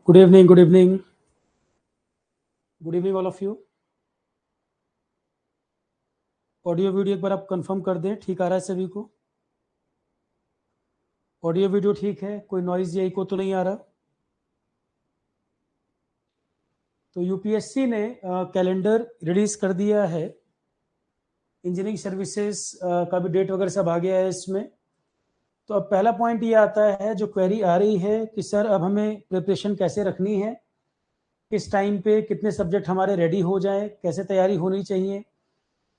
Good evening, good evening, good evening all of you. Audio video एक बार आप confirm कर दें, ठीक आ रहा है सभी को? ऑडियो वीडियो ठीक है, कोई नॉइज या इको तो नहीं आ रहा? तो यूपीएससी ने कैलेंडर रिलीज कर दिया है। इंजीनियरिंग सर्विसेज का भी डेट वगैरह सब आ गया है इसमें। तो अब पहला पॉइंट ये आता है, जो क्वेरी आ रही है कि सर अब हमें प्रिपरेशन कैसे रखनी है, किस टाइम पे कितने सब्जेक्ट हमारे रेडी हो जाएं, कैसे तैयारी होनी चाहिए।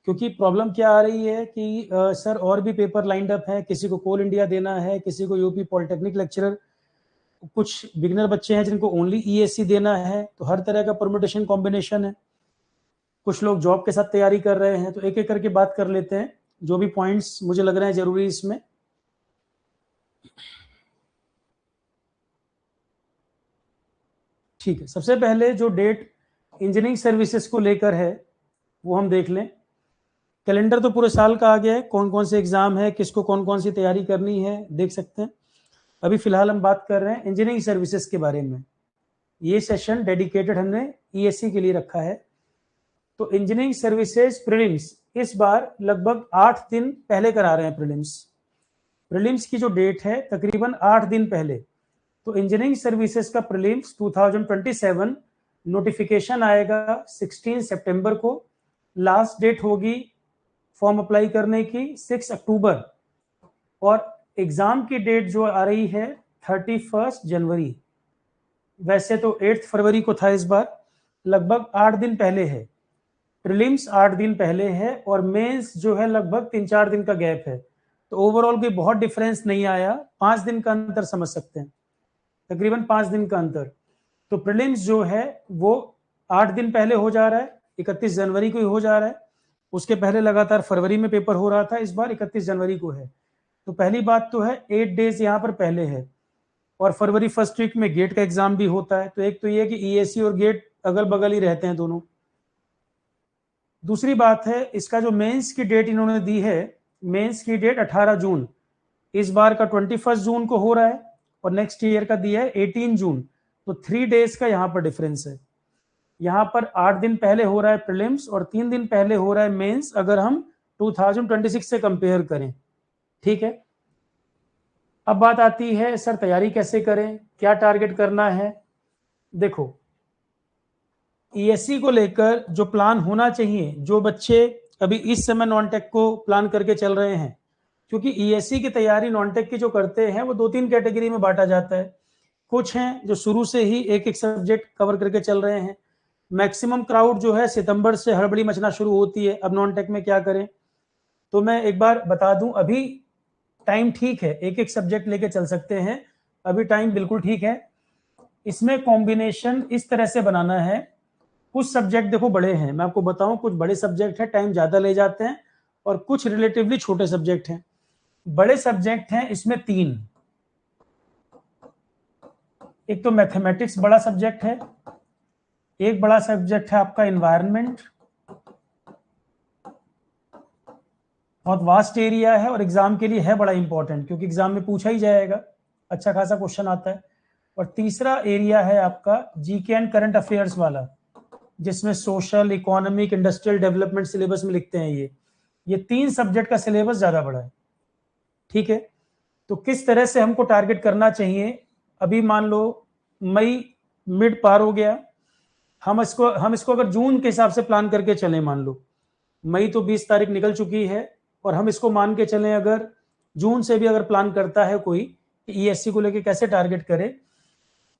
क्योंकि प्रॉब्लम क्या आ रही है कि सर और भी पेपर लाइंड अप है, किसी को कोल इंडिया देना है, किसी को यूपी पॉलिटेक्निक लेक्चरर, कुछ बिगनर बच्चे हैं जिनको ओनली ईएससी देना है। तो हर तरह का परमुटेशन कॉम्बिनेशन है। कुछ लोग जॉब के साथ तैयारी कर रहे हैं। तो एक एक करके बात कर लेते हैं, जो भी पॉइंट्स मुझे लग रहे हैं जरूरी इसमें। ठीक है, सबसे पहले जो डेट इंजीनियरिंग सर्विसेज को लेकर है वो हम देख लें। कैलेंडर तो पूरे साल का आ गया है, कौन कौन से एग्जाम है, किसको कौन कौन सी तैयारी करनी है, देख सकते हैं। अभी फिलहाल हम बात कर रहे हैं इंजीनियरिंग सर्विसेज के बारे में। ये सेशन डेडिकेटेड हमने ईएससी के लिए रखा है। तो इंजीनियरिंग सर्विसेज प्रीलिम्स इस बार लगभग 8 दिन पहले करा रहे हैं। प्रीलिम्स की जो डेट है तकरीबन 8 दिन पहले। तो इंजीनियरिंग सर्विसेज का प्रीलिम्स 2027 नोटिफिकेशन आएगा 16 सितंबर को। लास्ट डेट होगी फॉर्म अप्लाई करने की 6 अक्टूबर। और एग्जाम की डेट जो आ रही है 31 जनवरी। वैसे तो 8 फरवरी को था, इस बार लगभग 8 दिन पहले है। प्रीलिम्स 8 दिन पहले है और मेंस जो है लगभग 3-4 दिन का गैप है। तो ओवरऑल कोई बहुत डिफरेंस नहीं आया, 5 दिन का अंतर समझ सकते हैं, तकरीबन 5 दिन का अंतर। तो प्रीलिम्स जो है वो 8 दिन पहले हो जा रहा है, 31 जनवरी को ही हो जा रहा है। उसके पहले लगातार फरवरी में पेपर हो रहा था, इस बार 31 जनवरी को है। तो पहली बात तो है 8 डेज यहाँ पर पहले है। और फरवरी फर्स्ट वीक में गेट का एग्जाम भी होता है। तो एक तो ये कि ईएससी और गेट अगल बगल ही रहते हैं दोनों। दूसरी बात है, इसका जो मेंस की डेट इन्होंने दी है, मेंस की डेट 18 जून। इस बार का 21 जून को हो रहा है और नेक्स्ट ईयर का दिया है 18 जून। तो 3 डेज का यहाँ पर डिफरेंस है। यहाँ पर 8 दिन पहले हो रहा है प्रीलिम्स और 3 दिन पहले हो रहा है मेंस, अगर हम 2026 से कंपेयर करें। ठीक है, अब बात आती है सर तैयारी कैसे करें, क्या टारगेट करना है। देखो, ईएससी को लेकर जो प्लान होना चाहिए, जो बच्चे अभी इस समय नॉन टेक को प्लान करके चल रहे हैं, क्योंकि ईएससी की तैयारी नॉन टेक की जो करते हैं वो 2-3 कैटेगरी में बांटा जाता है। कुछ हैं जो शुरू से ही एक एक सब्जेक्ट कवर करके चल रहे हैं। मैक्सिमम क्राउड जो है सितंबर से हड़बड़ी मचना शुरू होती है, अब नॉन टेक में क्या करें। तो मैं एक बार बता दूं, अभी टाइम ठीक है, एक एक सब्जेक्ट लेके चल सकते हैं, अभी टाइम बिल्कुल ठीक है। इसमें कॉम्बिनेशन इस तरह से बनाना है, कुछ सब्जेक्ट देखो बड़े हैं, मैं आपको बताऊं, कुछ बड़े सब्जेक्ट हैं, टाइम ज्यादा ले जाते हैं, और कुछ रिलेटिवली छोटे सब्जेक्ट हैं। बड़े सब्जेक्ट हैं इसमें 3। एक तो मैथमेटिक्स बड़ा सब्जेक्ट है, एक बड़ा सब्जेक्ट है आपका एनवायरनमेंट, बहुत वास्ट एरिया है और एग्जाम के लिए है बड़ा इंपॉर्टेंट, क्योंकि एग्जाम में पूछा ही जाएगा, अच्छा खासा क्वेश्चन आता है। और तीसरा एरिया है आपका जीके एंड करंट अफेयर्स वाला, जिसमें social, economic, industrial development syllabus में लिखते हैं। ये 3 सब्जेक्ट का सिलेबस ज्यादा बड़ा है। ठीक है, तो किस तरह से हमको टारगेट करना चाहिए। अभी मान लो मई मिड पार हो गया, हम इसको अगर जून के हिसाब से प्लान करके चलें, मान लो मई तो 20 तारीख निकल चुकी है, और हम इसको मान के चलें अगर जून से भी अगर प्लान करता है कोई कि ईएससी को लेके कैसे टारगेट करे।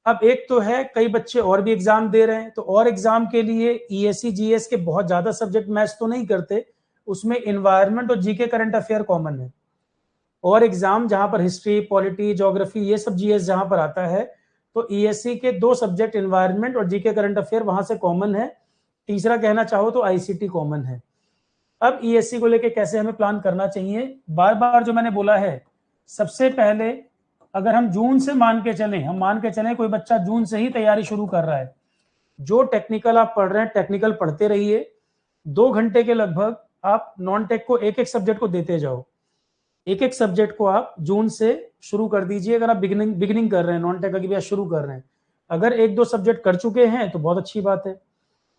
अब एक तो है कई बच्चे और भी एग्जाम दे रहे हैं, तो और एग्जाम के लिए ईएससी जीएस के बहुत ज्यादा सब्जेक्ट मैच तो नहीं करते, उसमें इन्वायरमेंट और जीके करंट अफेयर कॉमन है। और एग्जाम जहां पर हिस्ट्री, पॉलिटी, ज्योग्राफी, ये सब जीएस जहां पर आता है, तो ईएससी के 2 सब्जेक्ट इन्वायरमेंट और जीके करंट अफेयर वहां से कॉमन है। तीसरा कहना चाहो तो आईसीटी कॉमन है। अब ईएससी को लेके कैसे हमें प्लान करना चाहिए, बार बार जो मैंने बोला है, सबसे पहले अगर हम जून से मान के चलें, हम मान के चलें कोई बच्चा जून से ही तैयारी शुरू कर रहा है, जो टेक्निकल आप पढ़ रहे हैं टेक्निकल पढ़ते रहिए। 2 घंटे के लगभग आप नॉन टेक को एक एक सब्जेक्ट को देते जाओ। एक एक सब्जेक्ट को आप जून से शुरू कर दीजिए, अगर आप बिगिनिंग कर रहे हैं, नॉन टेक अभी शुरू कर रहे हैं। अगर एक दो सब्जेक्ट कर चुके हैं तो बहुत अच्छी बात है,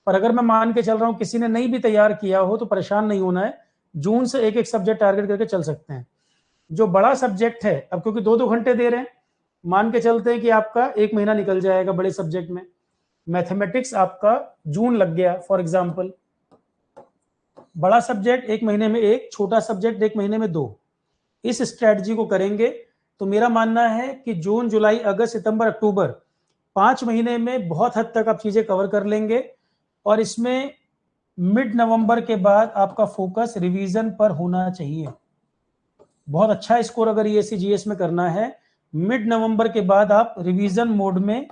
पर अगर मैं मान के चल रहा हूँ किसी ने नहीं भी तैयार किया हो तो परेशान नहीं होना है, जून से एक एक सब्जेक्ट टारगेट करके चल सकते हैं। जो बड़ा सब्जेक्ट है, अब क्योंकि 2-2 घंटे दे रहे हैं, मान के चलते हैं कि आपका 1 महीना निकल जाएगा बड़े सब्जेक्ट में। मैथमेटिक्स आपका जून लग गया फॉर एग्जाम्पल, बड़ा सब्जेक्ट 1 महीने में 1, छोटा सब्जेक्ट 1 महीने में 2। इस स्ट्रेटजी को करेंगे तो मेरा मानना है कि जून, जुलाई, अगस्त, सितंबर, अक्टूबर 5 महीने में बहुत हद तक आप चीजें कवर कर लेंगे। और इसमें मिड नवंबर के बाद आपका फोकस रिवीजन पर होना चाहिए। बहुत अच्छा स्कोर अगर ईएससी जीएस में करना है, मिड नवंबर के बाद आप रिवीजन मोड में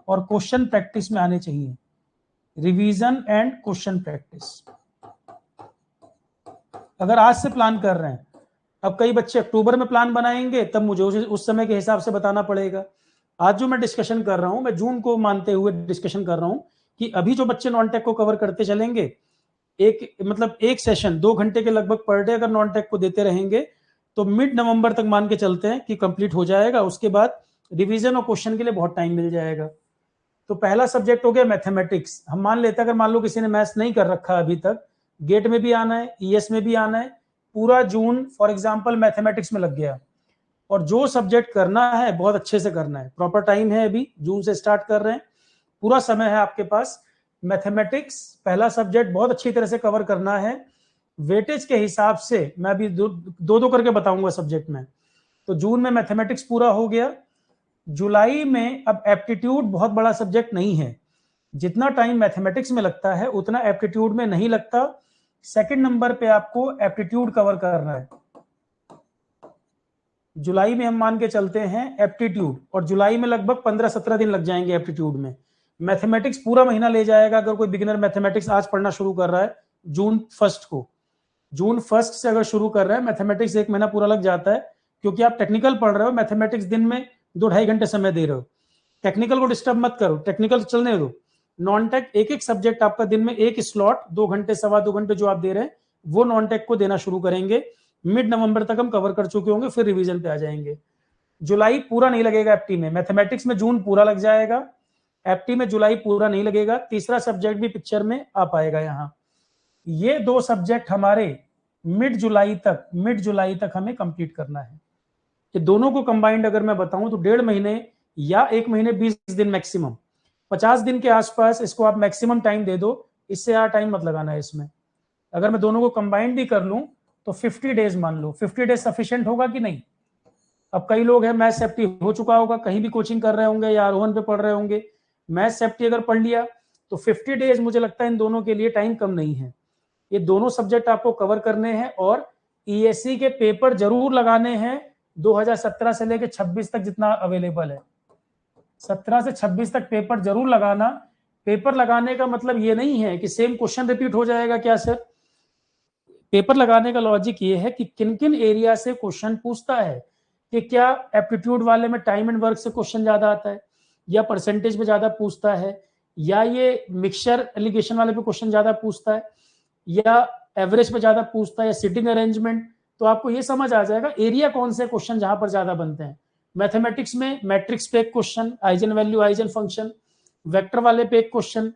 और क्वेश्चन प्रैक्टिस में आने चाहिए। रिवीजन एंड क्वेश्चन प्रैक्टिस अगर आज से प्लान कर रहे हैं, अब कई बच्चे अक्टूबर में प्लान बनाएंगे, तब मुझे उस समय के हिसाब से बताना पड़ेगा। आज जो मैं डिस्कशन कर रहा हूं, मैं जून को मानते हुए डिस्कशन कर रहा हूं कि अभी जो बच्चे नॉन टेक को कवर करते चलेंगे, एक सेशन 2 घंटे के लगभग पर डे अगर नॉन टेक को देते रहेंगे तो मिड नवंबर तक मान के चलते हैं कि कंप्लीट हो जाएगा। उसके बाद रिवीजन और क्वेश्चन के लिए बहुत टाइम मिल जाएगा। तो पहला सब्जेक्ट हो गया मैथमेटिक्स। हम मान लेते हैं अगर मान लो किसी ने मैथ्स नहीं कर रखा अभी तक, गेट में भी आना है, ईएस में भी आना है, पूरा जून फॉर एग्जांपल मैथमेटिक्स में लग गया। और जो सब्जेक्ट करना है बहुत अच्छे से करना है, प्रॉपर टाइम है, अभी जून से स्टार्ट कर रहे हैं, पूरा समय है आपके पास। मैथमेटिक्स पहला सब्जेक्ट बहुत अच्छी तरह से कवर करना है। वेटेज के हिसाब से मैं अभी दो करके बताऊंगा सब्जेक्ट में। तो जून में मैथमेटिक्स पूरा हो गया। जुलाई में अब एप्टीट्यूड बहुत बड़ा सब्जेक्ट नहीं है, जितना टाइम मैथमेटिक्स में लगता है उतना एप्टीट्यूड में नहीं लगता। सेकंड नंबर पे आपको एप्टीट्यूड कवर करना है। जुलाई में हम मान के चलते हैं एप्टीट्यूड, और जुलाई में लगभग 15-17 दिन लग जाएंगे एप्टीट्यूड में। मैथमेटिक्स पूरा महीना ले जाएगा अगर कोई बिगिनर मैथमेटिक्स आज पढ़ना शुरू कर रहा है जून 1 को। जून 1 से अगर शुरू कर रहे हैं मैथमेटिक्स, 1 महीना पूरा लग जाता है, क्योंकि आप टेक्निकल पढ़ रहे हो। मैथमेटिक्स दिन में 2-2.5 घंटे समय दे रहे हो, टेक्निकल को डिस्टर्ब मत करो, टेक्निकल चलने दो। नॉन टेक एक एक सब्जेक्ट आपका दिन में एक स्लॉट 2 घंटे 2.25 घंटे जो आप दे रहे हैं वो नॉन टेक को देना शुरू करेंगे। मिड नवंबर तक हम कवर कर चुके होंगे, फिर रिवीजन पे आ जाएंगे। जुलाई पूरा नहीं लगेगा एप्टी में, मैथमेटिक्स में जून पूरा लग जाएगा, एप्टी में जुलाई पूरा नहीं लगेगा। तीसरा सब्जेक्ट भी पिक्चर में आ पाएगा यहाँ। ये 2 सब्जेक्ट हमारे मिड जुलाई तक हमें कंप्लीट करना है। कि दोनों को कंबाइंड अगर मैं बताऊं तो 1.5 महीने या 1 महीने 20 दिन मैक्सिमम, 50 दिन के आसपास इसको आप मैक्सिमम टाइम दे दो, इससे ज्यादा टाइम मत लगाना है इसमें। अगर मैं दोनों को कंबाइंड भी कर लूं तो 50 डेज मान लो, 50 डेज सफिशिएंट होगा कि नहीं? अब कई लोग हैं मैथ सेफ्टी हो चुका होगा, कहीं भी कोचिंग कर रहे होंगे या आरोहन पे पढ़ रहे होंगे, मैथ सेफ्टी अगर पढ़ लिया तो 50 डेज मुझे लगता है इन दोनों के लिए टाइम कम नहीं है। ये दोनों सब्जेक्ट आपको कवर करने हैं और ईएससी के पेपर जरूर लगाने हैं 2017 से लेकर 26 तक जितना अवेलेबल है। 17 से 26 तक पेपर जरूर लगाना। पेपर लगाने का मतलब ये नहीं है कि सेम क्वेश्चन रिपीट हो जाएगा क्या सर। पेपर लगाने का लॉजिक ये है कि किन किन एरिया से क्वेश्चन पूछता है, कि क्या एप्टीट्यूड वाले में टाइम एंड वर्क से क्वेश्चन ज्यादा आता है, या परसेंटेज पे ज्यादा पूछता है, या ये मिक्सचर एलिगेशन वाले पे क्वेश्चन ज्यादा पूछता है, या एवरेज पे ज्यादा पूछता है, या सिटिंग अरेंजमेंट। तो आपको ये समझ आ जाएगा एरिया कौन से क्वेश्चन जहां पर ज्यादा बनते हैं। मैथमेटिक्स में मैट्रिक्स पे एक question, eigen value eigen function, vector वाले पे एक क्वेश्चन,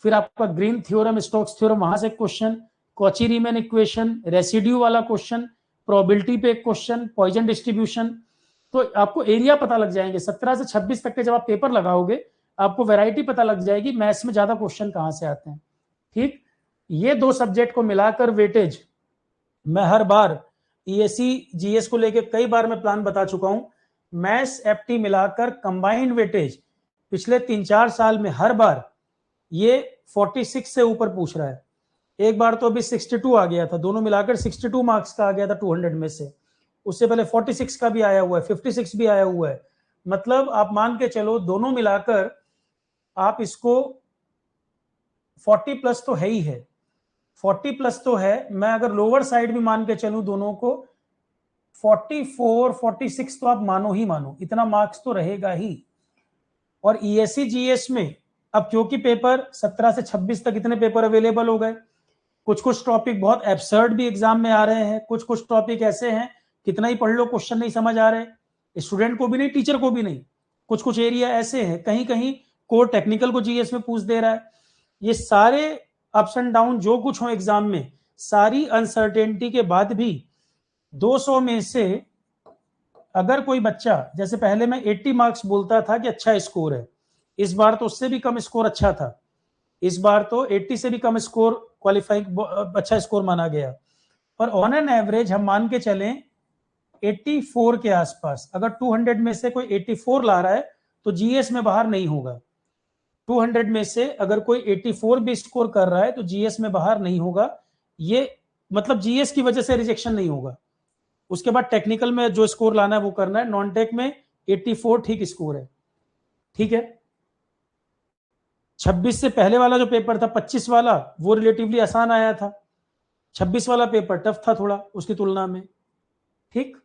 फिर आपका ग्रीन थ्योरम स्टोक्स थ्योरम वहां से एक question, Cauchy Riemann equation, residue वाला क्वेश्चन, प्रोबेबिलिटी पे एक क्वेश्चन, पॉइजन डिस्ट्रीब्यूशन। तो आपको एरिया पता लग जाएंगे। 17 से 26 तक के जब आप पेपर लगाओगे आपको वैरायटी पता लग जाएगी मैथ्स में ज्यादा क्वेश्चन कहां से आते हैं। ठीक, ये 2 सब्जेक्ट को मिलाकर वेटेज मैं हर बार ईएससी जीएस को लेके कई बार मैं प्लान बता चुका हूं। मैथ्स एफटी मिलाकर कंबाइंड वेटेज पिछले 3-4 साल में हर बार ये 46 से ऊपर पूछ रहा है। एक बार तो अभी 62 आ गया था, दोनों मिलाकर 62 मार्क्स का आ गया था 200 में से। उससे पहले 46 का भी आया हुआ है, 56 भी आया हुआ है। मतलब आप मान के चलो दोनों मिलाकर आप इसको 40 प्लस तो है ही है, 40 प्लस तो है। मैं अगर लोअर साइड भी मान के चलूं दोनों को 44 46 तो आप मानो ही मानो, इतना मार्क्स तो रहेगा ही। और ईएससी जीएस में अब क्योंकि पेपर 17 से 26 तक इतने पेपर अवेलेबल हो गए, कुछ कुछ टॉपिक बहुत एब्सर्ड भी एग्जाम में आ रहे हैं, कुछ कुछ टॉपिक ऐसे हैं कितना ही पढ़ लो क्वेश्चन नहीं समझ आ रहे, स्टूडेंट को भी नहीं टीचर को भी नहीं। कुछ कुछ एरिया ऐसे हैं कहीं कहीं कोर टेक्निकल को जीएस में पूछ दे रहा है। ये सारे अप्स एंड डाउन जो कुछ हो एग्जाम में, सारी अनसर्टेनिटी के बाद भी 200 में से अगर कोई बच्चा, जैसे पहले मैं 80 मार्क्स बोलता था कि अच्छा स्कोर है, इस बार तो उससे भी कम स्कोर अच्छा था, इस बार तो 80 से भी कम स्कोर क्वालिफाइंग अच्छा स्कोर माना गया। और ऑन एन एवरेज हम मान के चलें 84 के आसपास, अगर 200 में से कोई 84 ला रहा है तो जीएस में बाहर नहीं होगा। 200 में से अगर कोई 84 भी स्कोर कर रहा है तो जीएस में बाहर नहीं होगा। ये मतलब जीएस की वजह से रिजेक्शन नहीं होगा। उसके बाद टेक्निकल में जो स्कोर लाना है वो करना है। नॉन टेक में 84 ठीक स्कोर है, ठीक है। 26 से पहले वाला जो पेपर था 25 वाला, वो रिलेटिवली आसान आया था। 26 वाला पेपर टफ था थोड़ा उसकी तुलना में, ठीक।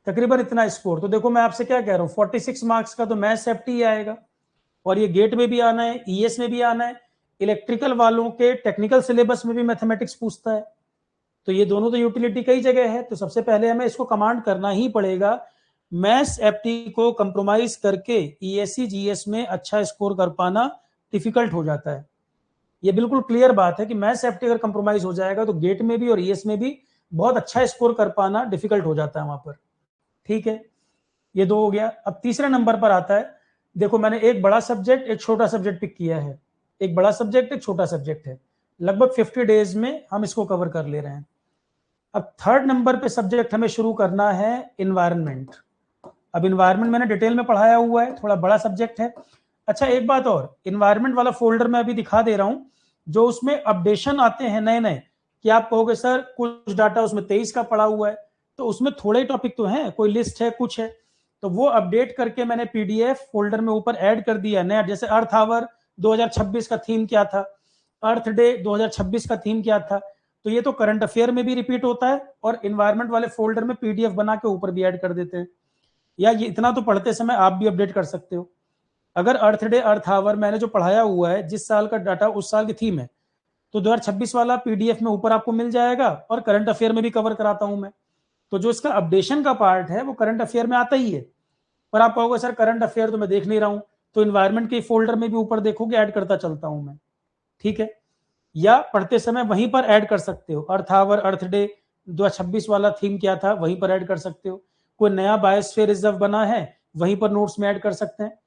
तकरीबन इतना स्कोर। तो देखो मैं आपसे क्या कह रहा हूं, 46 मार्क्स का तो मैथ्स एप्टी आएगा, और ये गेट में भी आना है, ईएस में भी आना है, इलेक्ट्रिकल वालों के टेक्निकल सिलेबस में भी मैथमेटिक्स पूछता है। तो ये दोनों तो यूटिलिटी कई जगह है। तो सबसे पहले हमें इसको कमांड करना ही पड़ेगा। मैथ्स एप्टी को कंप्रोमाइज करके ईएससी जीएस में अच्छा स्कोर कर पाना डिफिकल्ट हो जाता है। ये बिल्कुल क्लियर बात है कि मैथ्स एप्टी अगर कंप्रोमाइज हो जाएगा तो गेट में भी और ईएस में भी बहुत अच्छा स्कोर कर पाना डिफिकल्ट हो जाता है वहां पर, ठीक है। ये दो हो गया। अब तीसरे नंबर पर आता है, देखो मैंने एक बड़ा सब्जेक्ट एक छोटा सब्जेक्ट पिक किया है, एक बड़ा सब्जेक्ट एक छोटा सब्जेक्ट है, लगभग 50 डेज में हम इसको कवर कर ले रहे हैं। अब थर्ड नंबर पे सब्जेक्ट हमें शुरू करना है इन्वायरमेंट। अब इन्वायरमेंट मैंने डिटेल में पढ़ाया हुआ है, थोड़ा बड़ा सब्जेक्ट है। अच्छा एक बात और, इन्वायरमेंट वाला फोल्डर मैं अभी दिखा दे रहा हूं, जो उसमें अपडेशन आते हैं नए नए, कि आप कहोगे सर कुछ डाटा उसमें 23 का पड़ा हुआ है, तो उसमें थोड़े टॉपिक तो हैं, कोई लिस्ट है कुछ है, तो वो अपडेट करके मैंने पीडीएफ फोल्डर में ऊपर ऐड कर दिया नया। जैसे अर्थ आवर 2026 का थीम क्या था, अर्थ डे 2026 का थीम क्या था, तो ये तो करंट अफेयर में भी रिपीट होता है और इन्वायरमेंट वाले फोल्डर में पीडीएफ बना के ऊपर भी ऐड कर देते हैं। या ये इतना तो पढ़ते समय आप भी अपडेट कर सकते हो। अगर अर्थ डे अर्थ आवर मैंने जो पढ़ाया हुआ है, जिस साल का डाटा उस साल की थीम है, तो 2026 वाला पीडीएफ में ऊपर आपको मिल जाएगा, और करंट अफेयर में भी कवर कराता हूं मैं। तो जो इसका अपडेशन का पार्ट है वो करंट अफेयर में आता ही है। पर आप कहोगे सर करंट अफेयर तो मैं देख नहीं रहा हूं, तो इन्वायरमेंट के फोल्डर में भी ऊपर देखोगे ऐड करता चलता हूं मैं, ठीक है। या पढ़ते समय वहीं पर ऐड कर सकते हो, अर्थ आवर अर्थ डे 2026 वाला थीम क्या था वहीं पर ऐड कर सकते हो। कोई नया बायोस्फीयर रिजर्व बना है वहीं पर नोट्स में ऐड कर सकते हैं।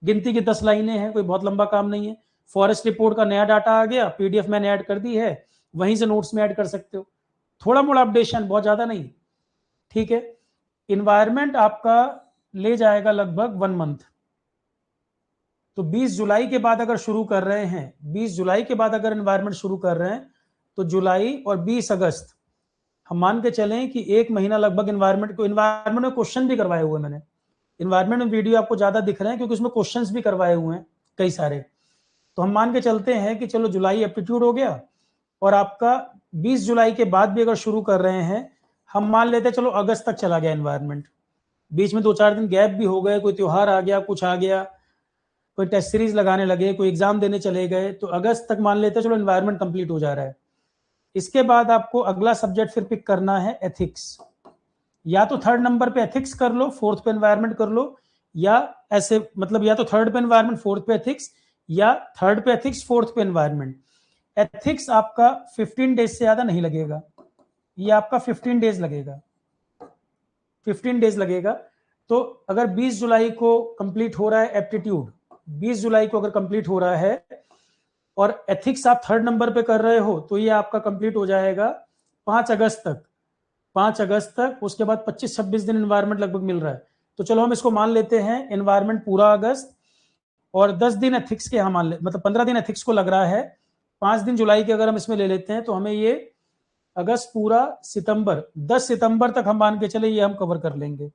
गिनती की 10 लाइनें हैं, कोई बहुत लंबा काम नहीं है। फॉरेस्ट रिपोर्ट का नया डाटा आ गया, पीडीएफ मैंने ऐड कर दी है, वहीं से नोट्स में ऐड कर सकते हो। थोड़ा मोड़ा अपडेशन, बहुत ज्यादा नहीं, ठीक है। इन्वायरमेंट आपका ले जाएगा लगभग 1 मंथ। तो 20 जुलाई के बाद अगर शुरू कर रहे हैं, 20 जुलाई के बाद अगर एनवायरनमेंट शुरू कर रहे हैं, तो जुलाई और 20 अगस्त हम मान के चलें कि 1 महीना लगभग एनवायरनमेंट में क्वेश्चन भी करवाए हुए मैंने। एनवायरनमेंट में वीडियो आपको ज्यादा दिख रहे हैं क्योंकि उसमें क्वेश्चंस भी करवाए हुए हैं कई सारे। तो हम मान के चलते हैं कि चलो जुलाई एप्टीट्यूड हो गया, और आपका 20 जुलाई के बाद भी अगर शुरू कर रहे हैं, हम मान लेते हैं चलो अगस्त तक चला गया एनवायरनमेंट, बीच में 2-4 दिन गैप भी हो गए, कोई त्योहार आ गया, कुछ आ गया, कोई टेस्ट सीरीज लगाने लगे, कोई एग्जाम देने चले गए, तो अगस्त तक मान लेते हैं चलो एनवायरनमेंट कंप्लीट हो जा रहा है। इसके बाद आपको अगला सब्जेक्ट फिर पिक करना है एथिक्स। या तो थर्ड नंबर पे एथिक्स कर लो, फोर्थ पे एनवायरनमेंट कर लो, या ऐसे मतलब या तो थर्ड पे एनवायरनमेंट फोर्थ पे एथिक्स, या थर्ड पे एथिक्स फोर्थ पे एनवायरनमेंट। एथिक्स आपका 15 डेज से ज्यादा नहीं लगेगा, ये आपका 15 डेज लगेगा, 15 डेज लगेगा। तो अगर 20 जुलाई को कंप्लीट हो रहा है एप्टीट्यूड, 20 जुलाई को अगर कंप्लीट हो रहा है और एथिक्स आप थर्ड नंबर पे कर रहे हो, तो ये आपका कंप्लीट हो जाएगा 5 अगस्त तक, 5 अगस्त तक। उसके बाद 25-26 दिन एनवायरनमेंट लगभग मिल रहा है। तो चलो हम इसको मान लेते हैं एनवायरनमेंट पूरा अगस्त, और 10 दिन एथिक्स के हम मान ले, मतलब 15 दिन एथिक्स को लग रहा है, 5 दिन जुलाई के अगर हम इसमें ले लेते हैं, तो हमें ये अगस्त पूरा सितंबर, 10 सितंबर तक हम मान के चले ये हम कवर कर लेंगे।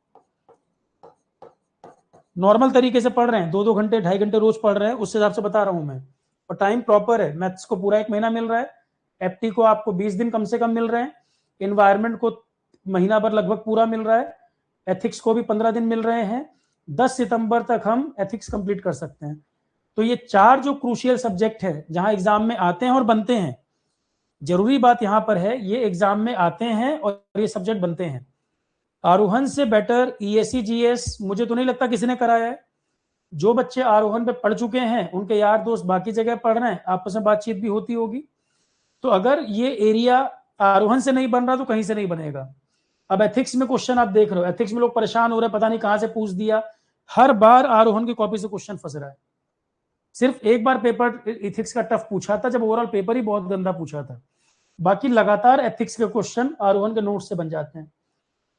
नॉर्मल तरीके से पढ़ रहे हैं, 2-2 घंटे 2.5 घंटे रोज पढ़ रहे हैं, उस हिसाब से बता रहा हूं मैं, और टाइम प्रॉपर है। मैथ्स को पूरा 1 महीना मिल रहा है, एप्टी को आपको 20 दिन कम से कम मिल रहे हैं, एनवायरनमेंट को महीना भर लगभग पूरा मिल रहा है, एथिक्स को भी 15 दिन मिल रहे हैं। 10 सितंबर तक हम एथिक्स कंप्लीट कर सकते हैं। तो ये 4 जो क्रूशियल सब्जेक्ट है जहां एग्जाम में आते हैं और बनते हैं, जरूरी बात यहां पर है ये एग्जाम में आते हैं और ये सब्जेक्ट बनते हैं। आरोहन से बेटर ईएससी जीएस मुझे तो नहीं लगता किसी ने कराया है। जो बच्चे आरोहण पे पढ़ चुके हैं उनके यार दोस्त बाकी जगह पढ़ रहे हैं, आपस में बातचीत भी होती होगी। तो अगर ये एरिया आरोहण से नहीं बन रहा तो कहीं से नहीं बनेगा। अब एथिक्स में क्वेश्चन आप देख रहे हो, एथिक्स में लोग परेशान हो रहे हैं, पता नहीं कहां से पूछ दिया। हर बार आरोहण की कॉपी से क्वेश्चन फंस रहा है। सिर्फ एक बार पेपर एथिक्स का टफ पूछा था, जब ओवरऑल पेपर ही बहुत गंदा पूछा था। बाकी लगातार एथिक्स के क्वेश्चन आरोहण के नोट से बन जाते हैं।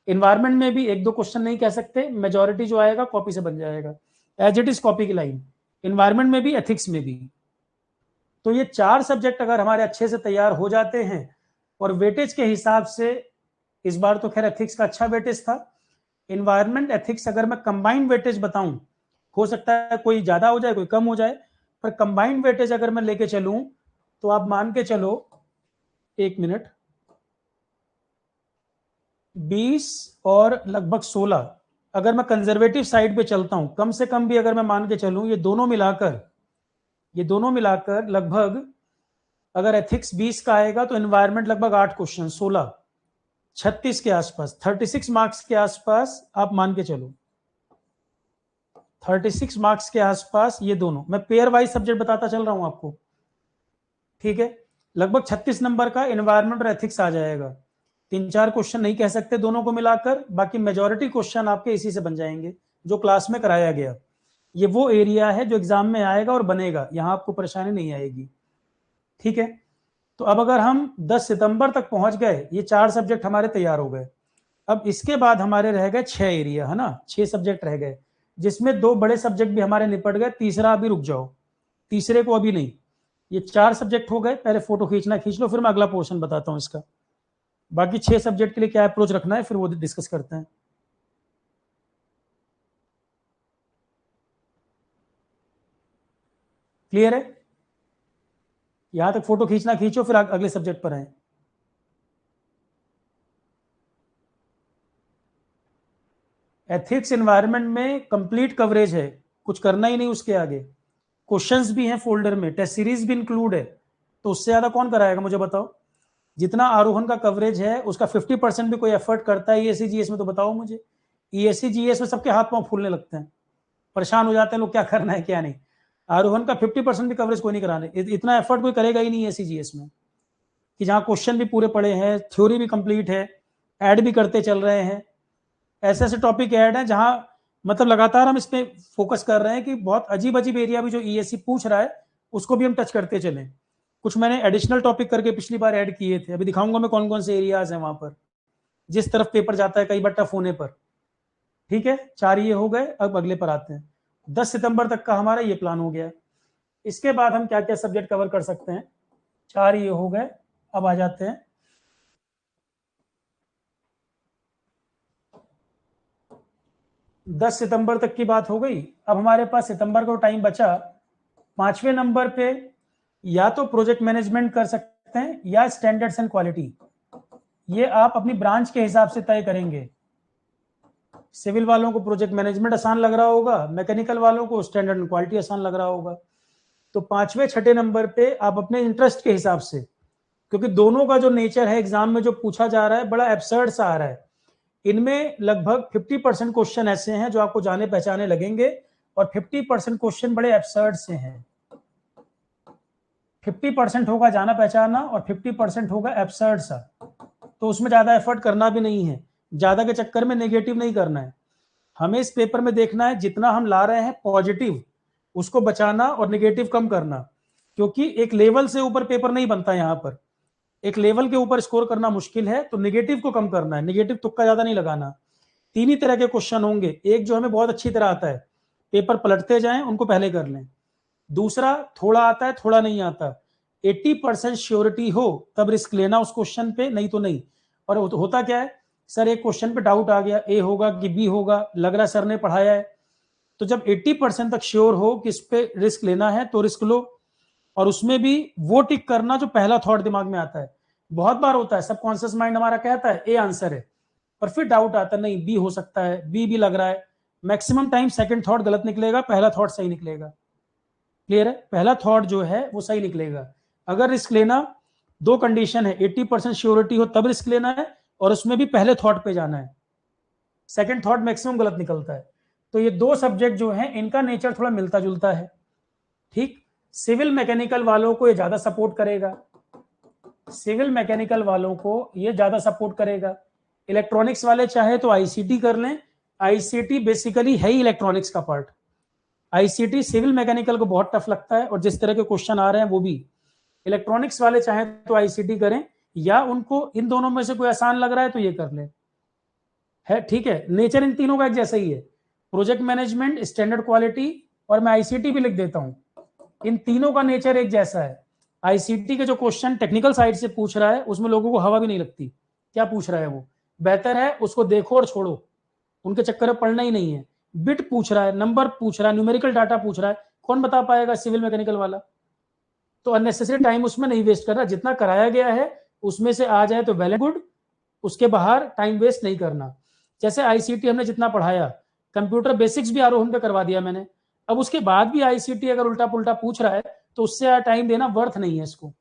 इन्वायरमेंट में भी एक दो क्वेश्चन नहीं कह सकते, मेजोरिटी जो आएगा कॉपी से बन जाएगा, एज इट इज कॉपी की लाइन। इन्वायरमेंट में भी, एथिक्स में भी। तो ये 4 सब्जेक्ट अगर हमारे अच्छे से तैयार हो जाते हैं, और वेटेज के हिसाब से इस बार तो खैर एथिक्स का अच्छा वेटेज था। इन्वायरमेंट एथिक्स अगर मैं कंबाइंड वेटेज बताऊं, हो सकता है कोई ज्यादा हो जाए कोई कम हो जाए, पर कंबाइंड वेटेज अगर मैं लेके चलूं तो आप मान के चलो, 1 मिनट, 20 और लगभग 16, अगर मैं कंजर्वेटिव साइड पे चलता हूं, कम से कम भी अगर मैं मान के चलूं, ये दोनों मिलाकर लगभग, अगर एथिक्स 20 का आएगा तो एनवायरमेंट लगभग 8 क्वेश्चन, 16, 36 के आसपास, 36 मार्क्स के आसपास आप मान के चलो। 36 मार्क्स के आसपास ये दोनों, मैं पेयर वाइज सब्जेक्ट बताता चल रहा हूं आपको, ठीक है। लगभग 36 नंबर का एनवायरमेंट और एथिक्स आ जाएगा। 3-4 क्वेश्चन नहीं कह सकते दोनों को मिलाकर, बाकी मेजोरिटी क्वेश्चन आपके इसी से बन जाएंगे जो क्लास में कराया गया। ये वो एरिया है जो एग्जाम में आएगा और बनेगा, यहां आपको परेशानी नहीं आएगी, ठीक है। तो अब अगर हम 10 सितंबर तक पहुंच गए, ये 4 सब्जेक्ट हमारे तैयार हो गए। अब इसके बाद हमारे रह गए 6 एरिया, है ना, 6 सब्जेक्ट रह गए, जिसमें 2 बड़े सब्जेक्ट भी हमारे निपट गए, तीसरा अभी रुक जाओ, तीसरे को अभी नहीं। ये 4 सब्जेक्ट हो गए, पहले फोटो खींचना खींच लो, फिर मैं अगला पोर्शन बताता हूं इसका। बाकी 6 सब्जेक्ट के लिए क्या अप्रोच रखना है फिर वो डिस्कस करते हैं। क्लियर है? यहां तक फोटो खींचना खींचो, फिर अगले सब्जेक्ट पर आए। एथिक्स एनवायरनमेंट में कंप्लीट कवरेज है, कुछ करना ही नहीं उसके आगे। क्वेश्चंस भी हैं फोल्डर में, टेस्ट सीरीज भी इंक्लूड है, तो उससे ज्यादा कौन कराएगा मुझे बताओ। जितना आरोहण का कवरेज है उसका 50% भी कोई एफर्ट करता है ईएससी जीएस में, तो बताओ मुझे। ईएससी जीएस में सबके हाथ पांव फूलने लगते हैं, परेशान हो जाते हैं लोग, क्या करना है क्या नहीं। आरोहण का 50% भी कवरेज कोई नहीं कराने, इतना एफर्ट कोई करेगा ही नहीं ईएससी जीएस में, कि जहाँ क्वेश्चन भी पूरे पड़े हैं, थ्योरी भी कंप्लीट है, ऐड भी करते चल रहे हैं। ऐसे ऐसे टॉपिक ऐड हैं जहां मतलब लगातार हम इस पे फोकस कर रहे हैं कि बहुत अजीब अजीब एरिया भी जो ईएससी पूछ रहा है उसको भी हम टच करते चलें। कुछ मैंने एडिशनल टॉपिक करके पिछली बार ऐड किए थे, अभी दिखाऊंगा मैं कौन कौन से एरियाज हैं वहां पर, जिस तरफ पेपर जाता है कई बार टफ होने पर। ठीक है, 4 ये हो गए, अब अगले पर आते हैं। 10 सितंबर तक का हमारा ये प्लान हो गया। इसके बाद हम क्या क्या सब्जेक्ट कवर कर सकते हैं। 4 ये हो गए, अब आ जाते हैं 10 सितंबर तक की बात हो गई। अब हमारे पास सितंबर को टाइम बचा। 5वें नंबर पे या तो प्रोजेक्ट मैनेजमेंट कर सकते हैं या स्टैंडर्ड्स एंड क्वालिटी, ये आप अपनी ब्रांच के हिसाब से तय करेंगे। सिविल वालों को प्रोजेक्ट मैनेजमेंट आसान लग रहा होगा, मैकेनिकल वालों को स्टैंडर्ड एंड क्वालिटी आसान लग रहा होगा। तो 5वें 6ठे नंबर पे आप अपने इंटरेस्ट के हिसाब से, क्योंकि दोनों का जो नेचर है एग्जाम में जो पूछा जा रहा है बड़ा एब्सर्ड सा आ रहा है। इनमें लगभग 50% क्वेश्चन ऐसे हैं जो आपको जाने पहचाने लगेंगे, और 50% क्वेश्चन बड़े एब्सर्ड से हैं। 50% होगा जाना पहचाना और 50% होगा एब्सर्ड सा, तो उसमें ज्यादा एफर्ट करना भी नहीं है, ज्यादा के चक्कर में नेगेटिव नहीं करना है। हमें इस पेपर में देखना है जितना हम ला रहे हैं पॉजिटिव उसको बचाना और नेगेटिव कम करना, क्योंकि एक लेवल से ऊपर पेपर नहीं बनता यहाँ पर। एक लेवल के ऊपर स्कोर करना मुश्किल है, तो नेगेटिव को कम करना है, नेगेटिव तुक्का ज्यादा नहीं लगाना। 3 ही तरह के क्वेश्चन होंगे, एक जो हमें बहुत अच्छी तरह आता है, पेपर पलटते जाएं उनको पहले कर लें। दूसरा थोड़ा आता है थोड़ा नहीं आता, 80% श्योरिटी हो तब रिस्क लेना उस क्वेश्चन पे, नहीं तो नहीं। और होता क्या है, सर एक क्वेश्चन पे डाउट आ गया, ए होगा कि बी होगा, लग रहा है सर ने पढ़ाया है, तो जब 80% तक श्योर हो कि इस पे रिस्क लेना है तो रिस्क लो। और उसमें भी वो टिक करना जो पहला थॉट दिमाग में आता है। बहुत बार होता है सबकॉन्शियस माइंड हमारा कहता है ए आंसर है, पर फिर डाउट आता है नहीं बी हो सकता है, बी भी लग रहा है। मैक्सिमम टाइम सेकंड थॉट गलत निकलेगा, पहला थॉट सही निकलेगा। क्लियर है, पहला थॉट जो है वो सही निकलेगा। अगर रिस्क लेना, 2 कंडीशन है, 80% श्योरिटी हो तब रिस्क लेना है, और उसमें भी पहले थॉट पे जाना है। सेकंड थॉट मैक्सिमम गलत निकलता है। तो ये दो सब्जेक्ट जो हैं इनका नेचर थोड़ा मिलता जुलता है, ठीक। सिविल मैकेनिकल वालों को ये ज्यादा सपोर्ट करेगा, सिविल मैकेनिकल वालों को ये ज्यादा सपोर्ट करेगा। इलेक्ट्रॉनिक्स वाले चाहे तो आईसीटी कर लें, आईसीटी बेसिकली है ही इलेक्ट्रॉनिक्स का पार्ट। आईसीटी सिविल मैकेनिकल को बहुत टफ लगता है, और जिस तरह के क्वेश्चन आ रहे हैं वो भी। इलेक्ट्रॉनिक्स वाले चाहे तो आईसीटी करें, या उनको इन दोनों में से कोई आसान लग रहा है तो ये कर ले, है ठीक है। नेचर इन तीनों का एक जैसा ही है, प्रोजेक्ट मैनेजमेंट, स्टैंडर्ड क्वालिटी, और मैं आईसीटी भी लिख देता हूं, इन तीनों का नेचर एक जैसा है। आईसीटी के जो क्वेश्चन टेक्निकल साइड से पूछ रहा है उसमें लोगों को हवा भी नहीं लगती क्या पूछ रहा है वो, बेहतर है उसको देखो और छोड़ो, उनके चक्कर में पढ़ना ही नहीं है। बिट पूछ रहा है, नंबर पूछ रहा है, न्यूमेरिकल डाटा पूछ रहा है, कौन बता पाएगा सिविल मैकेनिकल वाला। तो अननेसेसरी टाइम उसमें नहीं वेस्ट करना, जितना कराया गया है उसमें से आ जाए तो वेल एंड गुड, उसके बाहर टाइम वेस्ट नहीं करना। जैसे आईसीटी हमने जितना पढ़ाया, कंप्यूटर बेसिक्स भी आरोहण पे करवा दिया मैंने, अब उसके बाद भी आईसीटी अगर उल्टा पुल्टा पूछ रहा है तो उससे यार टाइम देना वर्थ नहीं है इसको,